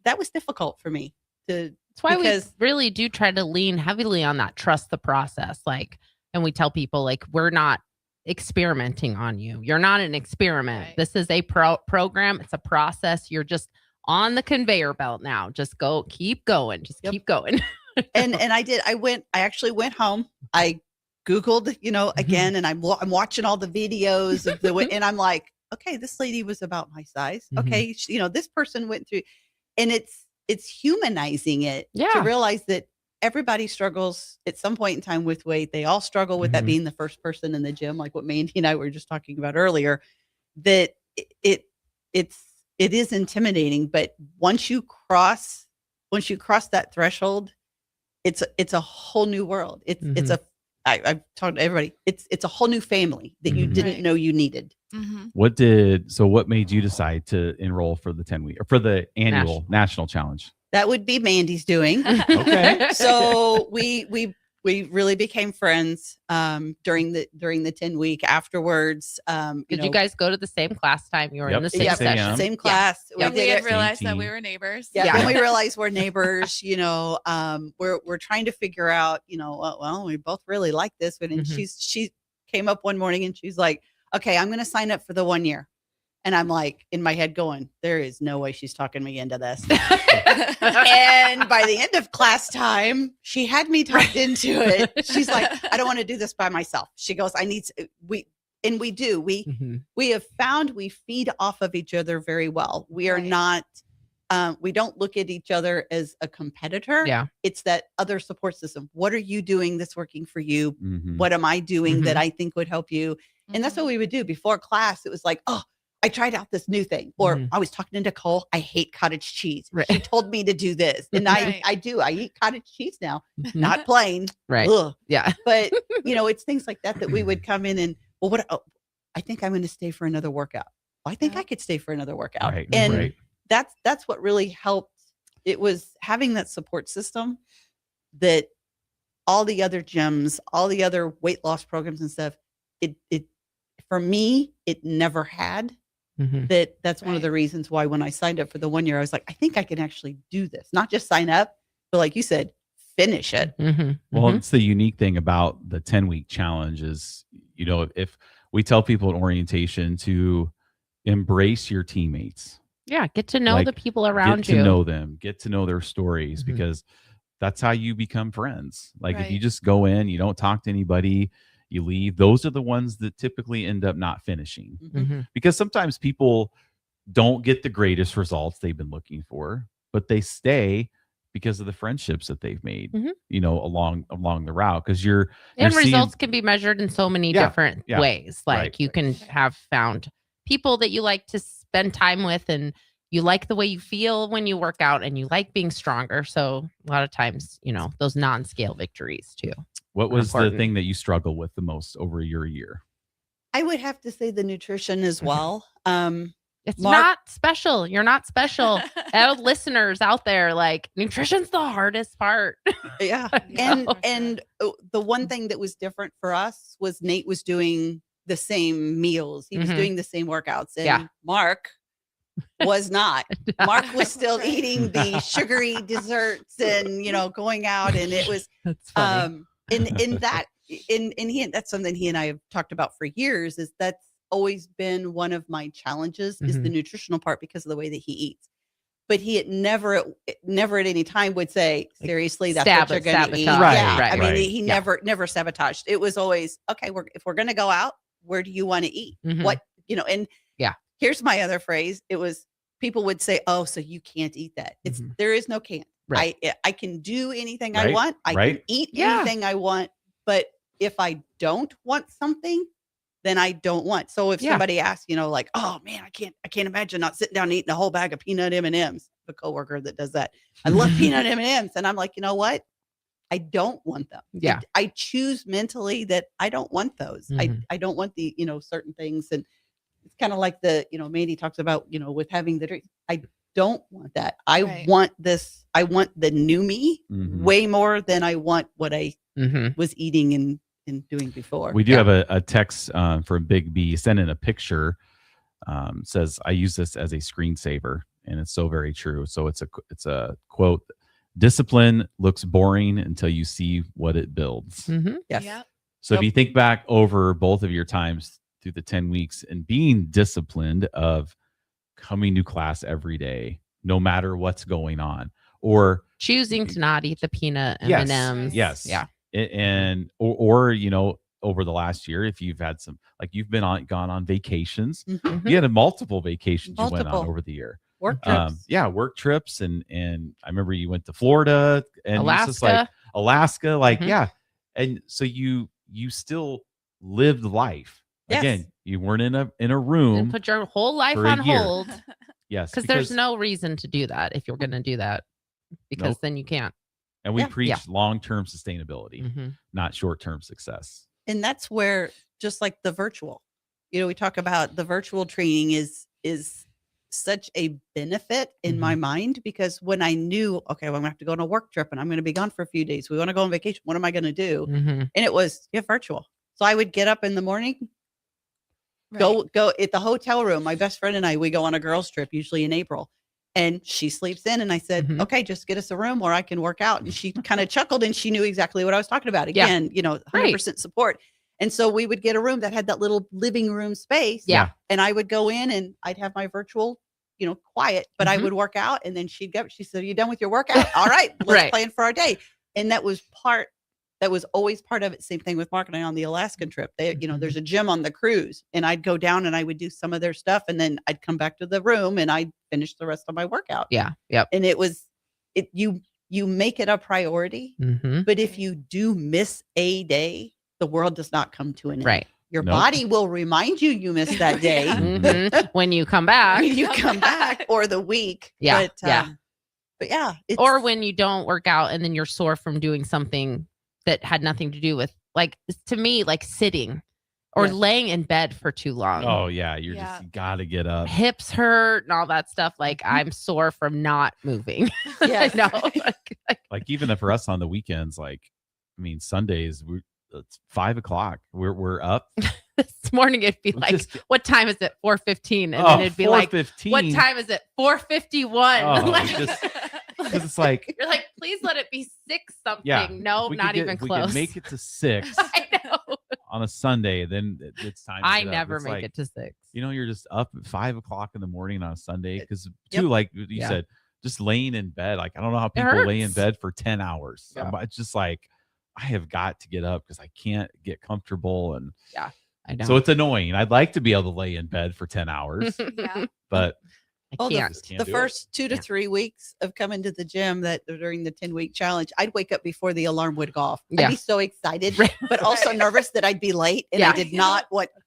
that was difficult for me to. That's why we really do try to lean heavily on that, trust the process. And we tell people, we're not experimenting on you. You're not an experiment. Right. This is a program. It's a process. You're just on the conveyor belt now. Just keep going. Just keep going. and I did. I actually went home. I Googled, again, and I'm watching all the videos of and I'm like, okay, this lady was about my size. Okay. This person went through, and it's humanizing it to realize that everybody struggles at some point in time with weight. They all struggle with that being the first person in the gym, like what Mandy and I were just talking about earlier, that it is intimidating, but once you cross that threshold, it's a whole new world. I've talked to everybody. It's a whole new family that you didn't know you needed. What made you decide to enroll for the 10-week or for the annual national challenge? That would be Mandy's doing. Okay. So we really became friends during the 10-week afterwards. Did you guys go to the same class time? You were in the same session. Same class. Yeah. We had realized that we were neighbors. Yeah. When we realized we're neighbors, we're trying to figure out, well, we both really like this one. And she came up one morning and she's like, okay, I'm going to sign up for the 1 year. And I'm like, in my head going, there is no way she's talking me into this. And by the end of class time, she had me talked into it. She's like, I don't want to do this by myself. She goes, we do. We have found we feed off of each other very well. We are not, we don't look at each other as a competitor. Yeah. It's that other support system. What are you doing that's working for you? What am I doing that I think would help you? And that's what we would do before class. It was like, oh, I tried out this new thing. Or I was talking to Nicole. I hate cottage cheese. Right. She told me to do this. And I do. I eat cottage cheese now, not plain. Right. Ugh. Yeah. But, it's things like that we would come in and, I think I'm going to stay for another workout. Well, I think I could stay for another workout. Right. And that's what really helped. It was having that support system that all the other gyms, all the other weight loss programs and stuff, it for me, it never had. That's one of the reasons why when I signed up for the 1 year, I was like, I think I can actually do this. Not just sign up, but like you said, finish it. Well, it's the unique thing about the 10-week challenge is, if we tell people in orientation to embrace your teammates. Yeah. Get to know the people around you. Get to know them. Get to know their stories because that's how you become friends. If you just go in, you don't talk to anybody, you leave. Those are the ones that typically end up not finishing because sometimes people don't get the greatest results they've been looking for, but they stay because of the friendships that they've made, along the route. Because and results can be measured in so many different ways. You can have found people that you like to spend time with, and you like the way you feel when you work out, and you like being stronger. So a lot of times, those non-scale victories too. What was the thing that you struggle with the most over your year? I would have to say the nutrition as well. It's not special. You're not special. Listeners out there, nutrition's the hardest part. Yeah. And the one thing that was different for us was Nate was doing the same meals. He was doing the same workouts. And Mark was not. Mark was still eating the sugary desserts and, going out. And it was, that's funny. That's something he and I have talked about for years, is that's always been one of my challenges is the nutritional part because of the way that he eats. But he had never at any time would say, seriously, that's what you're going to eat. Right. I mean, he never sabotaged. It was always, okay, if we're going to go out, where do you want to eat? What, and here's my other phrase. It was, people would say, oh, so you can't eat that. It's there is no can't. Right. I can do anything I want. I can eat anything I want. But if I don't want something, then I don't want. So if Yeah. somebody asks, like, oh man, I can't imagine not sitting down and eating a whole bag of peanut M&Ms. The coworker that does that. I love peanut M&Ms. And I'm like, you know what? I don't want them. Yeah. I choose mentally that I don't want those. Mhm. I don't want the, certain things. And it's kind of like the, Mandy talks about, with having the drink. I don't want that. I Right. want this. I want the new me Mhm. way more than I want what I Mhm. was eating and doing before. We do have a text from Big B. Sent in a picture. Says, I use this as a screensaver, and it's so very true. So it's a quote: discipline looks boring until you see what it builds. Mhm. Yes. Yep. So if you think back over both of your times through the 10 weeks and being disciplined of coming to class every day, no matter what's going on, or Choosing to not eat the peanut yes, M&Ms. yes, Yeah. and or over the last year, if you've had some, like you've gone on vacations, Mhm. you had multiple vacations you went on Multiple. over the year. Work trips. Work trips, and I remember you went to Florida and it's just like Alaska. Alaska, Mhm. and so you still lived life. Yes. Again, you weren't in a And room put your whole life for a on year. hold. Yes, Because there's no reason to do that if you're going to do that. Because Nope. then you can't. and we Yeah. preach Yeah. long-term sustainability, Mhm. not short-term success. And that's where, just like the virtual, we talk about the virtual training is such a benefit in my mind, because when I knew, okay, well, I'm gonna have to go on a work trip and I'm going to be gone for a few days. We want to go on vacation. What am I going to do? Mhm. And it was virtual. So I would get up in the morning, Right. go at the hotel room. My best friend and I, we go on a girls trip, usually in April. And she sleeps in. And I said, Mhm. okay, just get us a room where I can work out. And she kind of chuckled and she knew exactly what I was talking about. Yeah. Again, 100% support. And so we would get a room that had that little living room space. Yeah. And I would go in and I'd have my virtual, quiet, but I Mhm. would work out. And then she said, are you done with your workout? All right, let's Right. plan for our day. And that was always part of it. Same thing with marketing on the Alaskan trip. There's a gym on the cruise, and I'd go down and I would do some of their stuff, and then I'd come back to the room and I'd finish the rest of my workout. Yeah. Yep. And you make it a priority, Mhm. but if you do miss a day, the world does not come to an end. Right. Your Nope. body will remind you missed that day Yeah. Mhm. When you come back. when you come back, or the week. Yeah, But, yeah. But yeah. Or when you don't work out and then you're sore from doing something that had nothing to do with, like, to me, like sitting or Yes. laying in bed for too long. Oh yeah, you gotta get up. Hips hurt and all that stuff. Like, I'm sore from not moving. Yes. I know. Like even for us on the weekends, Sundays, it's 5:00. We're up. This morning it'd be We'll like, just get- what time is it? 4:15. And then it'd be like, 4:15. what time is it? 4:51. Oh, Like, because it's like, you're like, please let it be 6 something. yeah, No, if we not could even if we close. could make it to 6 I know. on a Sunday, then it's time. To I get up. never It's make like, it to 6. You're just up at 5:00 in the morning on a Sunday because Yep. like you Yeah. said, just laying in bed. Like I don't know how It people lay in hurts. bed for 10 hours. Yeah. It's just like I have got to get up because I can't get comfortable, and Yeah, I know. so it's annoying. I'd like to be able to lay in bed for 10 hours, Yeah. but I can't. just can't The do it. first 2 to 3 weeks of coming to the gym during the 10-week challenge, I'd wake up before the alarm would go off. Yeah. I'd be so excited, but also nervous that I'd be late. And Yeah. I did not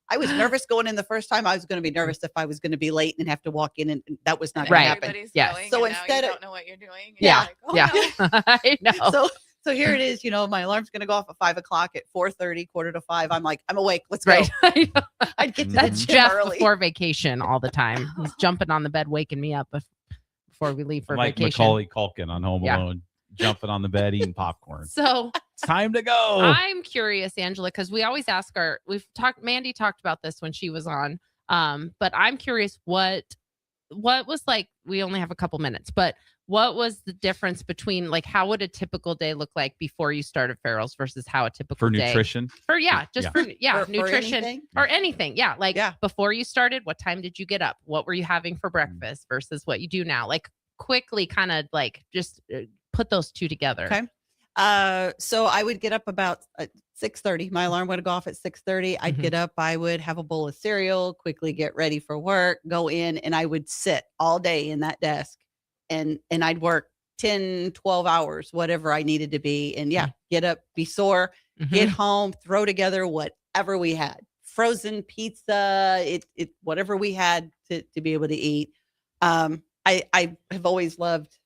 I was nervous going in the first time. I was going to be nervous if I was going to be late and have to walk in, and that was not going Right. to happen. Everybody's Yes. going, So and now instead you of- don't know what you're doing. and Yeah. you're like, oh, Yeah. no. I know. So here it is, my alarm's going to go off at 5:00. At 4:30, 4:45, I'm like, I'm awake. Let's go. Right. I know. I'd get to That's the gym Jeff early. before vacation all the time. He's jumping on the bed, waking me up before we leave for I'm like vacation. Macaulay Culkin on Home Yeah. Alone, jumping on the bed eating popcorn. So It's time to go. I'm curious, Angela, because we always ask Mandy talked about this when she was on. But I'm curious what was like, we only have a couple minutes, but what was the difference between, like, how would a typical day look like before you started Farrell's versus how a typical For day nutrition? for nutrition anything? or anything. Yeah. Like Yeah. before you started, what time did you get up? What were you having for breakfast versus what you do now? Like quickly kind of like just put those two together. Okay. So I would get up about 6:30. My alarm would go off at 6:30. I'd Mhm. get up. I would have a bowl of cereal, quickly get ready for work, go in, and I would sit all day in that desk, and I'd work 10, 12 hours, whatever I needed to be. And yeah, get up, be sore, Mhm. get home, throw together whatever we had. frozen pizza, whatever we had to be able to eat. I have always loved,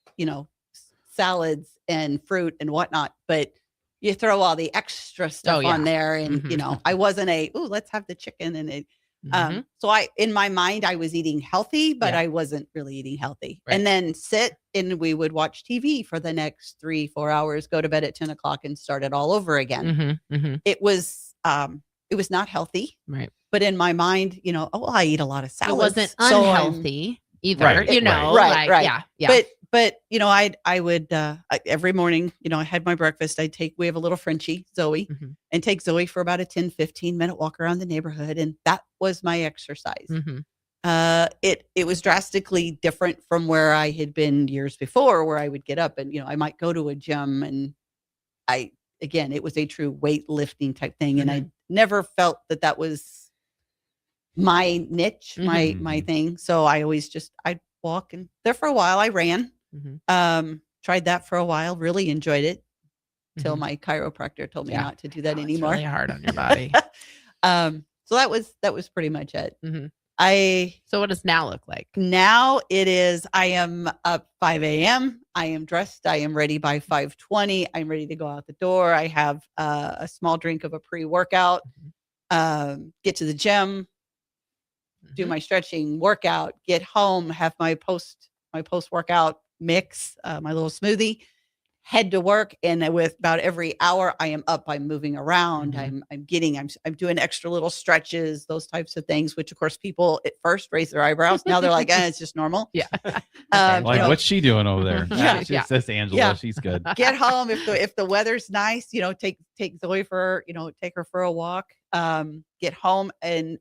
salads and fruit and whatnot, but you throw all the extra stuff on there, and I wasn't let's have the chicken and it. So in my mind, I was eating healthy, but I wasn't really eating healthy. Right. And then sit and we would watch TV for the next 3-4 hours, go to bed at 10 o'clock and start it all over again. It was not healthy. Right. But in my mind, I eat a lot of salads. It wasn't so unhealthy either, Right. Yeah. But I would every morning, I had my breakfast. We have a little Frenchie, Zoe, and take Zoe for about a 10-15 minute walk around the neighborhood, and that was my exercise. It was drastically different from where I had been years before, where I would get up and I might go to a gym, and it was a true weightlifting type thing, and I never felt that was my niche, my thing. So I always I'd walk, and there for a while I ran. Tried that for a while, really enjoyed it till my chiropractor told me not to do that anymore. It's really hard on your body. So that was pretty much it. So what does now look like? Now I am up 5 a.m. I am dressed. I am ready by 5:20. I'm ready to go out the door. I have a small drink of a pre-workout, get to the gym, do my stretching workout, get home, have my post-workout mix, my little smoothie, head to work. And with about every hour I am up, I'm moving around. I'm doing extra little stretches, those types of things, which of course people at first raise their eyebrows. Now they're like, it's just normal. Yeah. What's she doing over there? That's Angela. Yeah. She's good. Get home. If the weather's nice, take Zoe take her for a walk, get home. And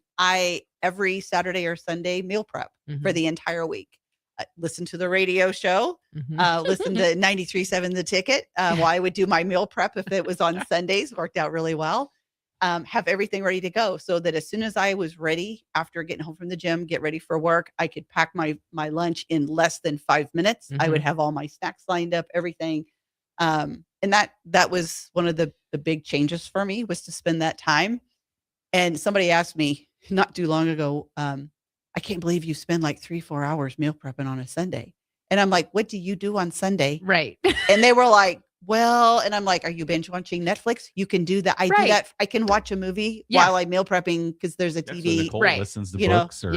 every Saturday or Sunday meal prep for the entire week. Listen to the radio show, listen to 93.7 The Ticket. While I would do my meal prep if it was on Sundays, worked out really well. Have everything ready to go so that as soon as I was ready after getting home from the gym, get ready for work, I could pack my lunch in less than 5 minutes. I would have all my snacks lined up, everything. And that was one of the big changes for me, was to spend that time. And somebody asked me not too long ago, I can't believe you spend like 3-4 hours meal prepping on a Sunday. And I'm like, what do you do on Sunday? Right. And they were like, well, and I'm like, are you binge watching Netflix? You can do that. I do that. I can watch a movie while I'm meal prepping because there's a TV. Nicole listens to books or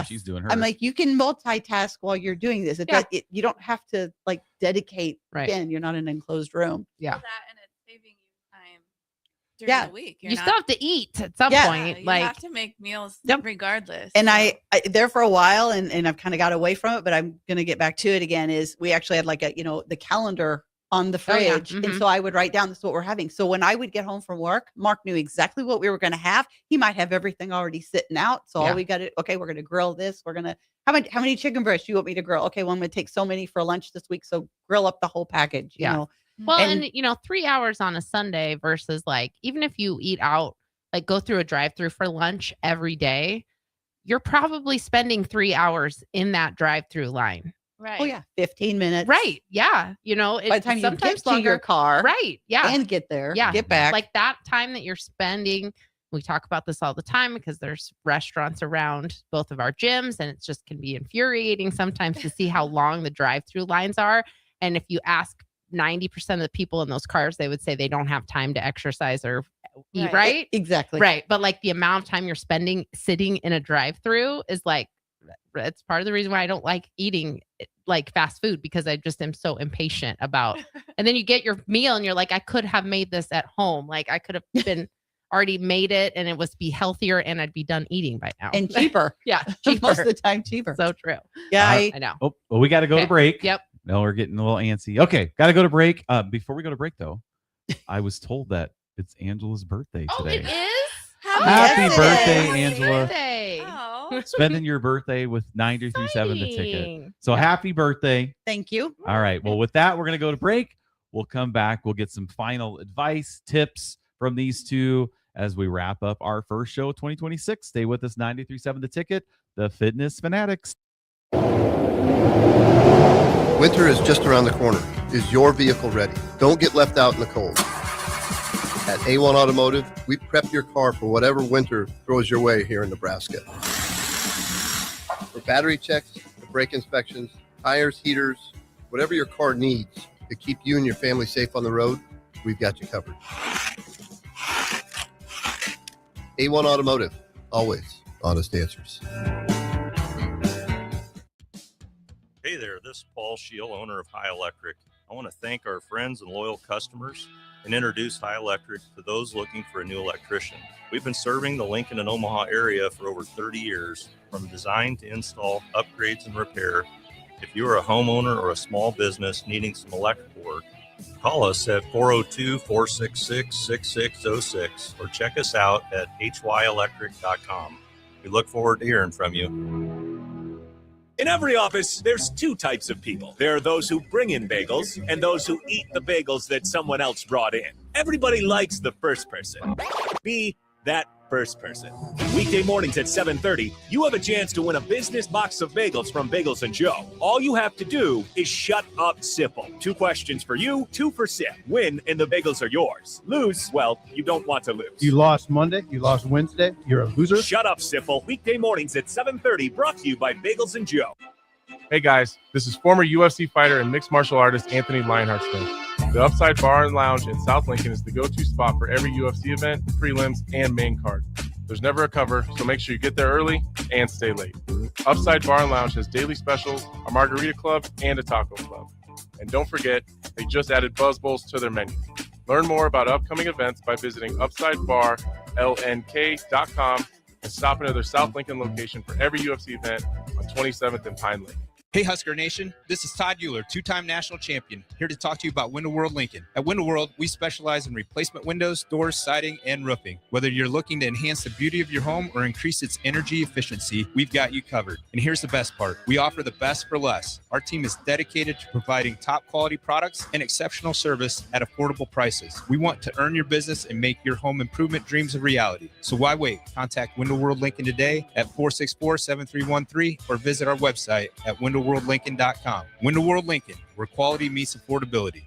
she's doing hers. I'm like, you can multitask while you're doing this. You don't have to like dedicate. Again, you're not in an enclosed room. That, and it's saving you time during the week. You still have to eat at some point. You Like have to make meals regardless. And I there for a while, and I've kind of got away from it, but I'm going to get back to it again. Is we actually had like the calendar on the fridge, and so I would write down, this is what we're having. So when I would get home from work, Mark knew exactly what we were going to have. He might have everything already sitting out. So all we got to, we're going to grill this. We're going to, how many chicken breasts do you want me to grill? Okay, well, I'm going to take so many for lunch this week. So grill up the whole package, you know. Well, and 3 hours on a Sunday versus like, even if you eat out, like go through a drive-through for lunch every day, you're probably spending 3 hours in that drive-through line. Right. Oh yeah, 15 minutes. Right. Yeah. By the time you get to longer. your car, Right. Yeah. and get there, Yeah. get back. Like that time that you're spending. We talk about this all the time because there's restaurants around both of our gyms, and it just can be infuriating sometimes to see how long the drive-through lines are. And if you ask 90% of the people in those cars, they would say they don't have time to exercise or eat, right? Exactly. Right. But like the amount of time you're spending sitting in a drive-through is like, it's part of the reason why I don't like eating like fast food, because I just am so impatient about, and then you get your meal and you're like, I could have made this at home. Like I could have been already made it and it was be healthier and I'd be done eating by now. And cheaper. Cheaper. Most of the time cheaper. So true. Yeah. I know. Oh, well, we got to go to break. Yep. No, we're getting a little antsy. Okay, got to go to break. Before we go to break, though, I was told that it's Angela's birthday today. It is? Happy birthday, Angela. Oh. Spending your birthday with 93.7 The Ticket. So happy birthday. Thank you. All right. Well, with that, we're going to go to break. We'll come back. We'll get some final advice, tips from these two as we wrap up our first show of 2026. Stay with us, 93.7 The Ticket, the Fitness Fanatics. Winter is just around the corner. Is your vehicle ready? Don't get left out in the cold. At A1 Automotive, we prep your car for whatever winter throws your way here in Nebraska. For battery checks, brake inspections, tires, heaters, whatever your car needs to keep you and your family safe on the road, we've got you covered. A1 Automotive, always honest answers. Hey there, this is Paul Scheel, owner of High Electric. I want to thank our friends and loyal customers and introduce High Electric to those looking for a new electrician. We've been serving the Lincoln and Omaha area for over 30 years, from design to install, upgrades, and repair. If you are a homeowner or a small business needing some electrical work, call us at 402-466-6606 or check us out at hyelectric.com. We look forward to hearing from you. In every office, there's two types of people. There are those who bring in bagels and those who eat the bagels that someone else brought in. Everybody likes the first person. Be that first person. Weekday mornings at 7:30, you have a chance to win a business box of bagels from Bagels & Joe. All you have to do is shut up, Sipple. 2 questions for you, 2 for Sip. Win, and the bagels are yours. Lose, well, you don't want to lose. You lost Monday. You lost Wednesday. You're a loser. Shut up, Sipple. Weekday mornings at 7:30, brought to you by Bagels & Joe. Hey guys, this is former UFC fighter and mixed martial artist Anthony Lionheart Smith. The Upside Bar and Lounge in South Lincoln is the go-to spot for every UFC event, prelims, and main card. There's never a cover, so make sure you get there early and stay late. Upside Bar and Lounge has daily specials, a margarita club, and a taco club. And don't forget, they just added Buzz Bowls to their menu. Learn more about upcoming events by visiting UpsideBarLNK.com and stop into their South Lincoln location for every UFC event on 27th and Pine Lake. Hey Husker Nation, this is Todd Euler, 2-time national champion, here to talk to you about Window World Lincoln. At Window World, we specialize in replacement windows, doors, siding, and roofing. Whether you're looking to enhance the beauty of your home or increase its energy efficiency, we've got you covered. And here's the best part. We offer the best for less. Our team is dedicated to providing top quality products and exceptional service at affordable prices. We want to earn your business and make your home improvement dreams a reality. So why wait? Contact Window World Lincoln today at 464-7313 or visit our website at windowworldlincoln.com. Window World Lincoln, where quality meets affordability.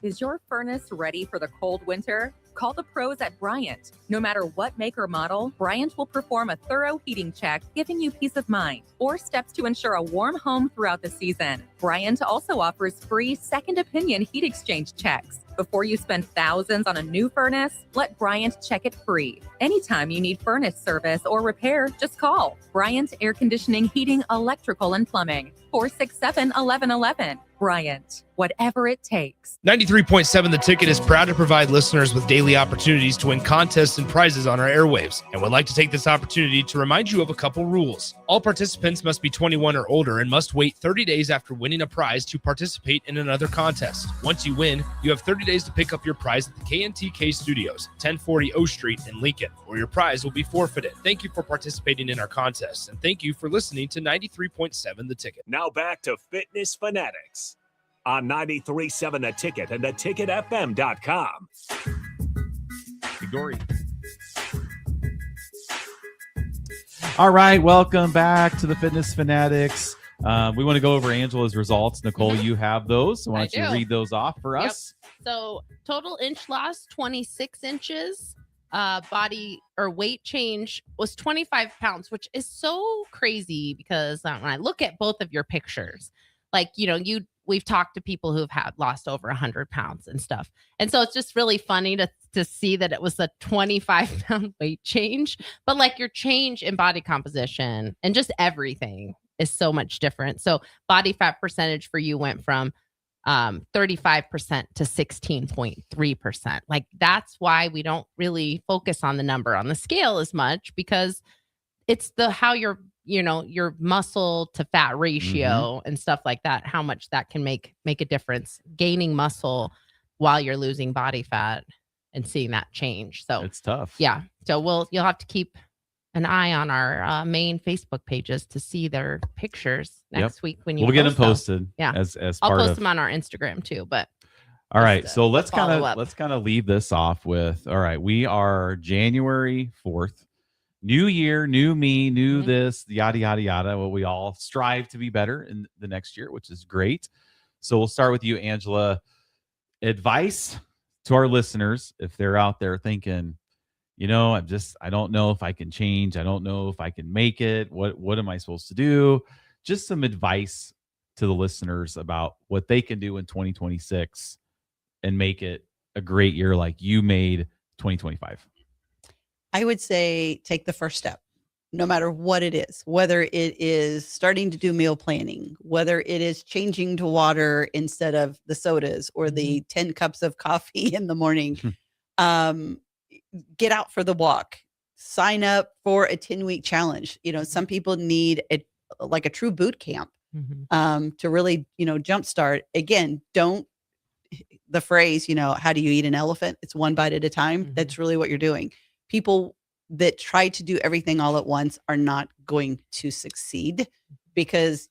Is your furnace ready for the cold winter? Call the pros at Bryant. No matter what make or model, Bryant will perform a thorough heating check, giving you peace of mind, or steps to ensure a warm home throughout the season. Bryant also offers free second opinion heat exchange checks. Before you spend thousands on a new furnace, let Bryant check it free. Anytime you need furnace service or repair, just call Bryant Air Conditioning, Heating, Electrical, and Plumbing. 467-1111. Bryant, whatever it takes. 93.7 The Ticket is proud to provide listeners with daily opportunities to win contests and prizes on our airwaves, and would like to take this opportunity to remind you of a couple rules. All participants must be 21 or older and must wait 30 days after winning a prize to participate in another contest. Once you win, you have 30 days to pick up your prize at the KNTK Studios, 1040 O Street in Lincoln, or your prize will be forfeited. Thank you for participating in our contest, and thank you for listening to 93.7 The Ticket. Now back to Fitness Fanatics on 93.7 The Ticket and theticketfm.com. Gory. All right, welcome back to the Fitness Fanatics. We want to go over Angela's results. Nicole, you have those. So why don't you read those off for us? So total inch loss, 26 inches. Body or weight change was 25 pounds, which is so crazy because when I look at both of your pictures, like, you know, we've talked to people who've lost over 100 pounds and stuff. And so it's just really funny to see that it was a 25 pound weight change, but like your change in body composition and just everything is so much different. So body fat percentage for you went from 35% to 16.3%. Like that's why we don't really focus on the number on the scale as much, because it's how your muscle to fat ratio and stuff like that, how much that can make a difference, gaining muscle while you're losing body fat and seeing that change. So it's tough. Yeah. So you'll have to keep an eye on our main Facebook pages to see their pictures next week when we'll get them posted. Yeah. As I'll part post of them on our Instagram too, but all right. So let's kind follow of leave this off with, all right, we are January 4th. New year, new me, new this, yada, yada, yada. Well, we all strive to be better in the next year, which is great. So we'll start with you, Angela. Advice to our listeners, if they're out there thinking, I don't know if I can change. I don't know if I can make it. What am I supposed to do? Just some advice to the listeners about what they can do in 2026 and make it a great year like you made 2025. I would say take the first step, no matter what it is, whether it is starting to do meal planning, whether it is changing to water instead of the sodas or the 10 cups of coffee in the morning. Get out for the walk, sign up for a 10-week challenge. Some people need a true boot camp to really, jumpstart. Again, the phrase, how do you eat an elephant? It's one bite at a time. That's really what you're doing. People that try to do everything all at once are not going to succeed, because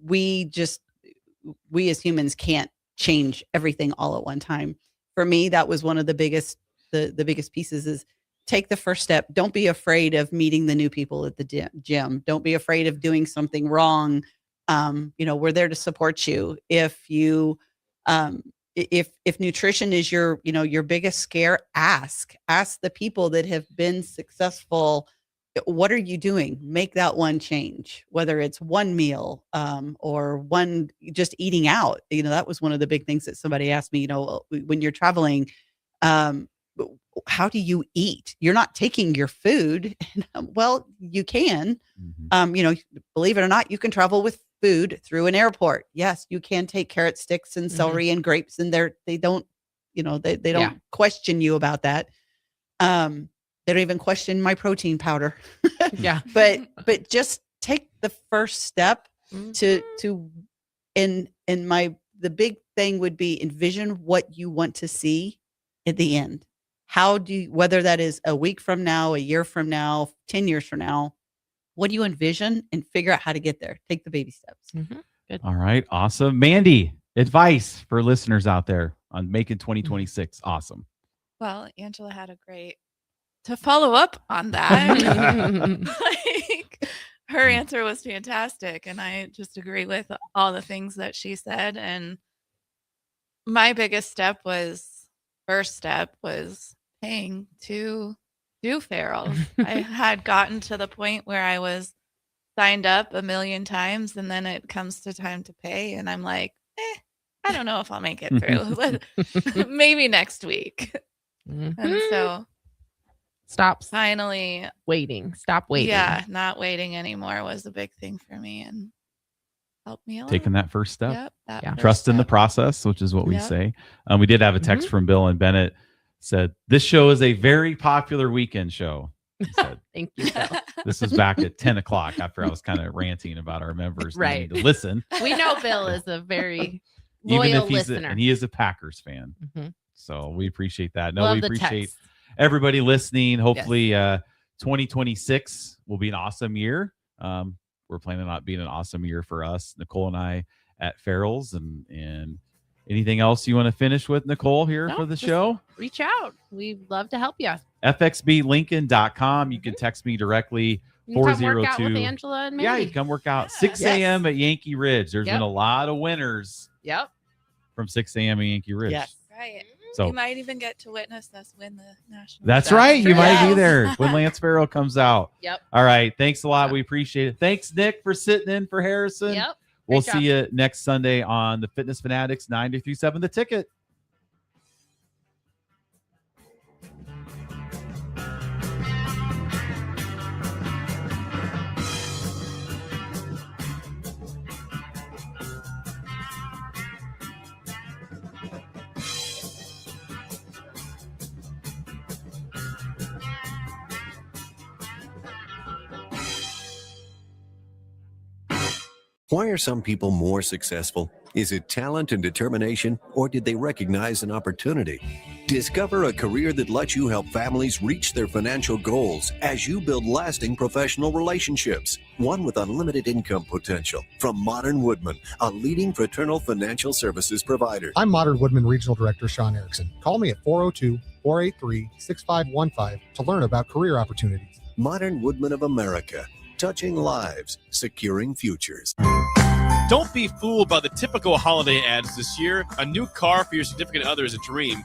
we as humans can't change everything all at one time. For me, that was one of the biggest pieces is take the first step. Don't be afraid of meeting the new people at the gym. Don't be afraid of doing something wrong. We're there to support you. If you, if nutrition is your biggest scare, ask the people that have been successful. What are you doing? Make that one change, whether it's one meal, or one just eating out. That was one of the big things that somebody asked me, when you're traveling, how do you eat? You're not taking your food. Well, you can, believe it or not, you can travel with food through an airport. Yes, you can take carrot sticks and celery and grapes, and they don't question you about that. They don't even question my protein powder. Yeah. But just take the first step the big thing would be envision what you want to see at the end. Whether that is a week from now, a year from now, 10 years from now, what do you envision, and figure out how to get there? Take the baby steps. Good. All right. Awesome. Mandy, advice for listeners out there on making 2026 awesome. Well, Angela had to follow up on that. Her answer was fantastic. And I just agree with all the things that she said. And my first step was paying to do Farrell's. I had gotten to the point where I was signed up a million times, and then it comes to time to pay, and I'm like, I don't know if I'll make it through. Maybe next week. And so stop waiting. Stop waiting. Yeah, not waiting anymore was a big thing for me, and helped me a lot. Taking that first step. Yep, Trust in the process, which is what we say. We did have a text from Bill, and Bennett said, this show is a very popular weekend show. He said, thank you, Bill. This was back at 10 o'clock after I was kind of ranting about our members needing to listen. We know Bill is a very loyal listener. And he is a Packers fan. So we appreciate that. Love we the appreciate text. everybody listening. Hopefully 2026 will be an awesome year. We're planning on it being an awesome year for us, Nicole and I, at Farrell's. And anything else you want to finish with, Nicole, for the show? Reach out. We'd love to help you. FXBLincoln.com. You can text me directly. You can come work out with Angela and me. Yeah, you can come work out 6 a.m. at Yankee Ridge. There's been a lot of winners. Yep. From 6 a.m. at Yankee Ridge. Yes. Right. So you might even get to witness us win the national. That's right. You might be there when Lance Farrell comes out. Yep. All right. Thanks a lot. We appreciate it. Thanks, Nick, for sitting in for Harrison. Yep. We'll see you next Sunday on the Fitness Fanatics 93.7 The Ticket. Why are some people more successful? Is it talent and determination, or did they recognize an opportunity? Discover a career that lets you help families reach their financial goals as you build lasting professional relationships, one with unlimited income potential. From Modern Woodman, a leading fraternal financial services provider. I'm Modern Woodman Regional Director Sean Erickson. Call me at 402-483-6515 to learn about career opportunities. Modern Woodman of America, touching lives, securing futures. Don't be fooled by the typical holiday ads this year. A new car for your significant other is a dream,